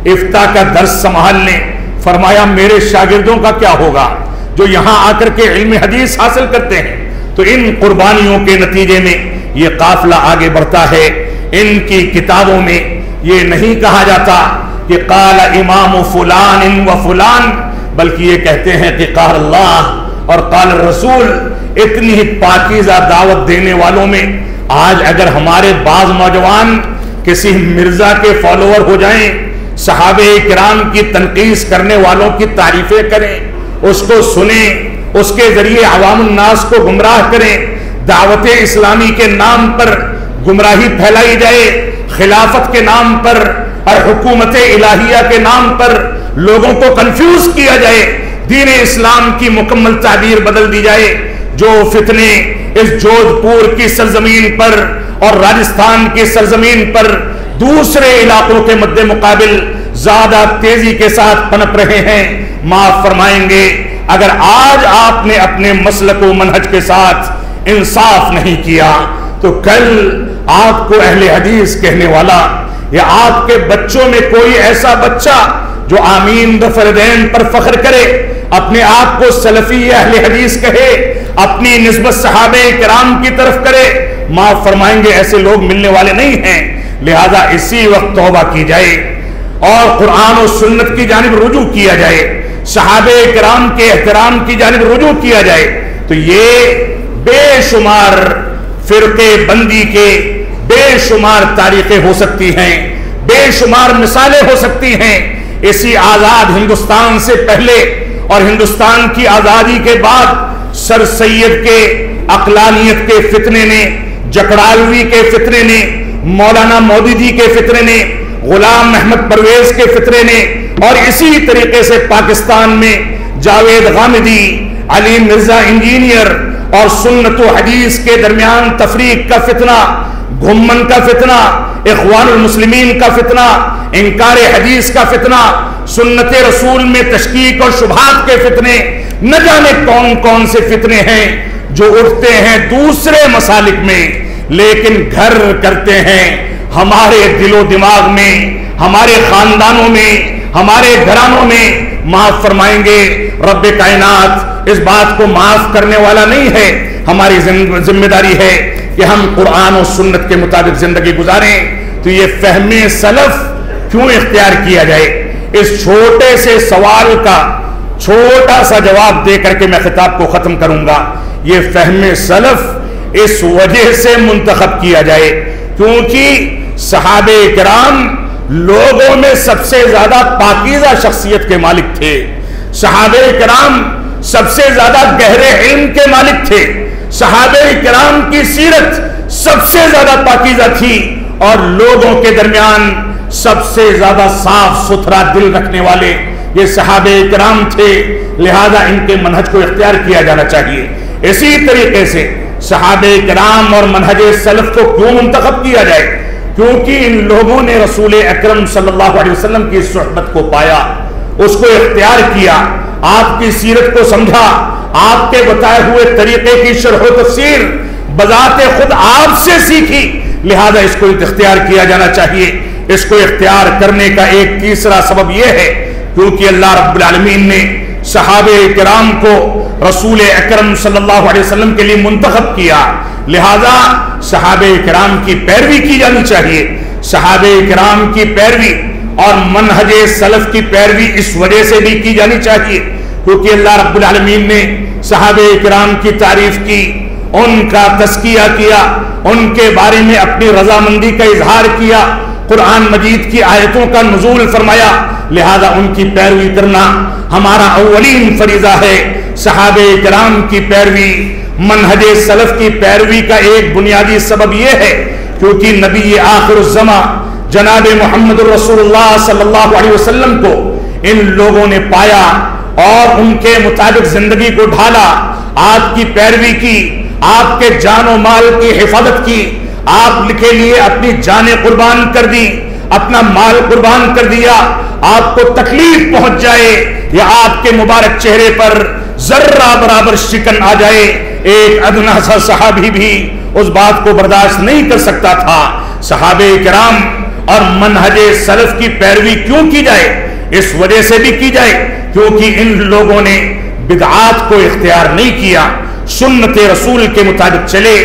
افتاء کا درس سنبھال لیں. فرمایا میرے شاگردوں کا کیا ہوگا جو یہاں آ کر کے علم حدیث حاصل کرتے ہیں. تو ان قربانیوں کے نتیجے میں یہ قافلہ آگے بڑھتا ہے. ان کی کتابوں میں یہ نہیں کہا جاتا کہ قال امام فلان و فلان, بلکہ یہ کہتے ہیں کہ قال اللہ اور قال الرسول. اتنی پاکیزہ دعوت دینے والوں میں آج اگر ہمارے بعض نوجوان کسی مرزا کے فالوور ہو جائیں, صحابہ کرام کی تنقیص کرنے والوں کی تعریفیں کریں, اس کو سنیں, اس کے ذریعے عوام الناس کو گمراہ کریں, دعوت اسلامی کے نام پر گمراہی پھیلائی جائے, خلافت کے نام پر اور حکومت الہیہ کے نام پر لوگوں کو کنفیوز کیا جائے, دین اسلام کی مکمل تعبیر بدل دی جائے. جو فتنے اس جودھ پور کی سرزمین پر اور راجستھان کی سرزمین پر دوسرے علاقوں کے مد مقابل زیادہ تیزی کے ساتھ پنپ رہے ہیں, معاف فرمائیں گے اگر آج آپ نے اپنے مسلک و منہج کے ساتھ انصاف نہیں کیا تو کل آپ کو اہل حدیث کہنے والا یا آپ کے بچوں میں کوئی ایسا بچہ جو آمین دفردین پر فخر کرے, اپنے آپ کو سلفی اہل حدیث کہے, اپنی نسبت صحابہ کرام کی طرف کرے, معاف فرمائیں گے ایسے لوگ ملنے والے نہیں ہیں. لہذا اسی وقت توبہ کی جائے اور قرآن و سنت کی جانب رجوع کیا جائے, صحابہ کرام کے احترام کی جانب رجوع کیا جائے. تو یہ بے شمار فرقے بندی کے بے شمار تاریخیں ہو سکتی ہیں, بے شمار مثالیں ہو سکتی ہیں. اسی آزاد ہندوستان سے پہلے اور ہندوستان کی آزادی کے بعد سر سید کے عقلانیت کے فتنے نے, جکڑالوی کے فتنے نے, مولانا مودی جی کے فتنے نے, غلام احمد پرویز کے فتنے نے, اور اسی طریقے سے پاکستان میں جاوید غامدی, علی مرزا انجینئر اور سنت و حدیث کے درمیان تفریق کا فتنہ, گھمن کا فتنہ, اخوان المسلمین کا فتنہ, انکار حدیث کا فتنہ, سنت رسول میں تشکیک اور شبہات کے فتنے, نہ جانے کون کون سے فتنے ہیں جو اٹھتے ہیں دوسرے مسالک میں لیکن گھر کرتے ہیں ہمارے دل و دماغ میں, ہمارے خاندانوں میں, ہمارے گھرانوں میں. معاف فرمائیں گے رب کائنات اس بات کو معاف کرنے والا نہیں ہے. ہماری ذمہ داری ہے کہ ہم قرآن و سنت کے مطابق زندگی گزاریں. تو یہ فہم سلف کیوں اختیار کیا جائے, اس چھوٹے سے سوال کا چھوٹا سا جواب دے کر کے میں خطاب کو ختم کروں گا. یہ فہم سلف اس وجہ سے منتخب کیا جائے کیونکہ صحابہ کرام لوگوں میں سب سے زیادہ پاکیزہ شخصیت کے مالک تھے. صحابہ کرام سب سے زیادہ گہرے علم کے مالک تھے. صحابہ کرام کی سیرت سب سے زیادہ پاکیزہ تھی اور لوگوں کے درمیان سب سے زیادہ صاف ستھرا دل رکھنے والے یہ صحابہ کرام تھے. لہذا ان کے منہج کو اختیار کیا جانا چاہیے. اسی طریقے سے صحابہ کرام اور منہج سلف کو کیوں منتخب کیا جائے؟ کیونکہ ان لوگوں نے رسول اکرم صلی اللہ علیہ وسلم کی صحبت کو پایا, اس کو اختیار کیا, آپ کی سیرت کو سمجھا, آپ کے بتائے ہوئے طریقے کی شرح و تفسیر بذات خود آپ سے سیکھی. لہذا اس کو اختیار کیا جانا چاہیے. اس کو اختیار کرنے کا ایک تیسرا سبب یہ ہے کیونکہ اللہ رب العالمین نے صحابہ کرام کو رسول اکرم صلی اللہ علیہ وسلم کے لیے منتخب کیا. لہذا صحابہ کرام کی پیروی کی جانی چاہیے. صحابہ کرام کی پیروی اور منہج سلف کی پیروی اس وجہ سے بھی کی جانی چاہیے کیونکہ اللہ رب العالمین نے صحابہ کرام کی تعریف کی, ان کا تزکیہ کیا, ان کے بارے میں اپنی رضامندی کا اظہار کیا, قرآن مجید کی آیتوں کا نزول فرمایا. لہذا ان کی پیروی کرنا ہمارا اولین فریضہ ہے. صحابہ کرام کی پیروی, منہج سلف کی پیروی کا ایک بنیادی سبب یہ ہے کیونکہ نبی آخر الزمان جناب محمد رسول اللہ صلی اللہ علیہ وسلم کو ان لوگوں نے پایا اور ان کے مطابق زندگی کو ڈھالا, آپ کی پیروی کی, آپ کے جان و مال کی حفاظت کی, آپ کے لیے اپنی جانیں قربان کر دی, اپنا مال قربان کر دیا. آپ کو تکلیف پہنچ جائے یا آپ کے مبارک چہرے پر ذرہ برابر شکن آ جائے, ایک ادنا سا صحابی بھی اس بات کو برداشت نہیں کر سکتا تھا. صحابہ کرام اور منہج سلف کی پیروی کیوں کی جائے؟ اس وجہ سے بھی کی جائے کیونکہ ان لوگوں نے بدعات کو اختیار نہیں کیا, سنت رسول کے مطابق چلے,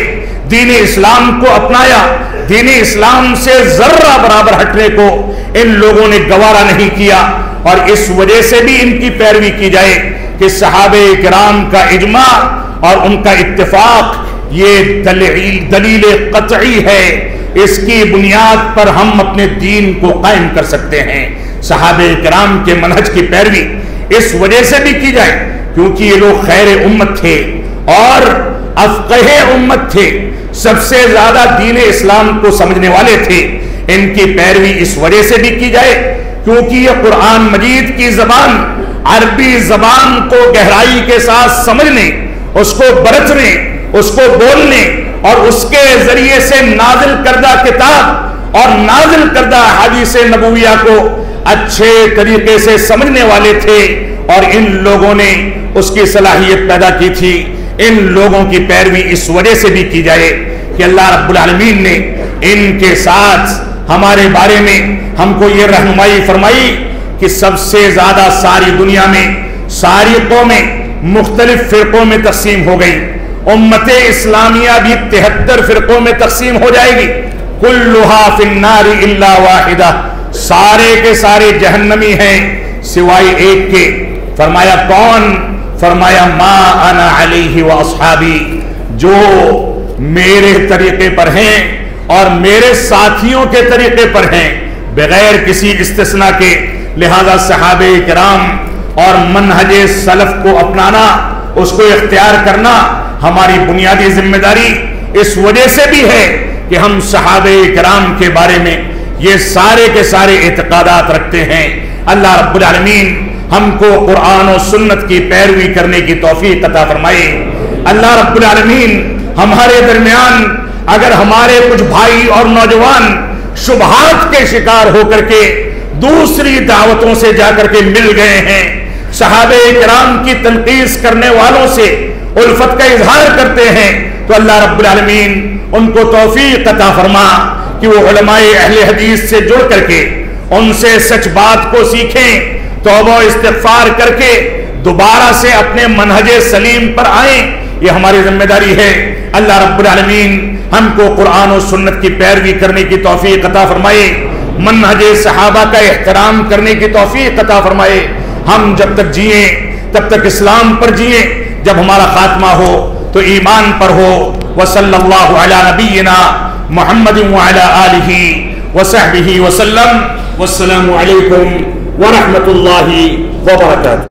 دین اسلام کو اپنایا. دین اسلام سے ذرہ برابر ہٹنے کو ان لوگوں نے گوارا نہیں کیا اور اس وجہ سے بھی ان کی پیروی کی جائے کہ صحابہ کرام کا اجماع اور ان کا اتفاق یہ دلیل قطعی ہے. اس کی بنیاد پر ہم اپنے دین کو قائم کر سکتے ہیں. صحابہ کرام کے منہج کی پیروی اس وجہ سے بھی کی جائے کیونکہ یہ لوگ خیر امت تھے اور افقہ امت تھے, سب سے زیادہ دین اسلام کو سمجھنے والے تھے. ان کی پیروی اس وجہ سے بھی کی جائے کیونکہ یہ قرآن مجید کی زبان, عربی زبان کو گہرائی کے ساتھ سمجھنے, اس کو برتنے, اس کو بولنے اور اس کے ذریعے سے نازل کردہ کتاب اور نازل کردہ احادیث نبویہ کو اچھے طریقے سے سمجھنے والے تھے اور ان لوگوں نے اس کی صلاحیت پیدا کی تھی. ان لوگوں کی پیروی اس وجہ سے بھی کی جائے کہ اللہ رب العالمین نے ان کے ساتھ ہمارے بارے میں ہم کو یہ رہنمائی فرمائی کہ سب سے زیادہ ساری دنیا میں ساری قومیں مختلف فرقوں میں تقسیم ہو گئی. امت اسلامیہ بھی 73 فرقوں میں تقسیم ہو جائے گی. کلھا فی النار الا واحدہ, سارے کے سارے جہنمی ہیں سوائے ایک کے. فرمایا کون؟ فرمایا ما انا علیہ و اصحابی, جو میرے طریقے پر ہیں اور میرے ساتھیوں کے طریقے پر ہیں بغیر کسی استثناء کے. لہذا صحابہ کرام اور منہج سلف کو اپنانا, اس کو اختیار کرنا ہماری بنیادی ذمہ داری اس وجہ سے بھی ہے کہ ہم صحابہ کرام کے بارے میں یہ سارے کے سارے اعتقادات رکھتے ہیں. اللہ رب العالمین ہم کو قرآن و سنت کی پیروی کرنے کی توفیق عطا فرمائے. اللہ رب العالمین ہمارے درمیان اگر ہمارے کچھ بھائی اور نوجوان شبہات کے شکار ہو کر کے دوسری دعوتوں سے جا کر کے مل گئے ہیں, صحابہ کرام کی تنقیص کرنے والوں سے الفت کا اظہار کرتے ہیں, تو اللہ رب العالمین ان کو توفیق عطا فرما کہ وہ علماء اہل حدیث سے جڑ کر کے ان سے سچ بات کو سیکھیں, توبہ و استغفار کر کے دوبارہ سے اپنے منہج سلیم پر آئیں. یہ ہماری ذمہ داری ہے. اللہ رب العالمین ہم کو قرآن و سنت کی پیروی کرنے کی توفیق عطا فرمائے, منہج صحابہ کا احترام کرنے کی توفیق عطا فرمائے. ہم جب تک جئیں تب تک اسلام پر جئیں، جب ہمارا خاتمہ ہو تو ایمان پر ہو۔ وصلی اللہ علی نبینا محمد وعلی آلہ وصحبہ وسلم۔ والسلام علیکم ورحمۃ اللہ وبرکاتہ۔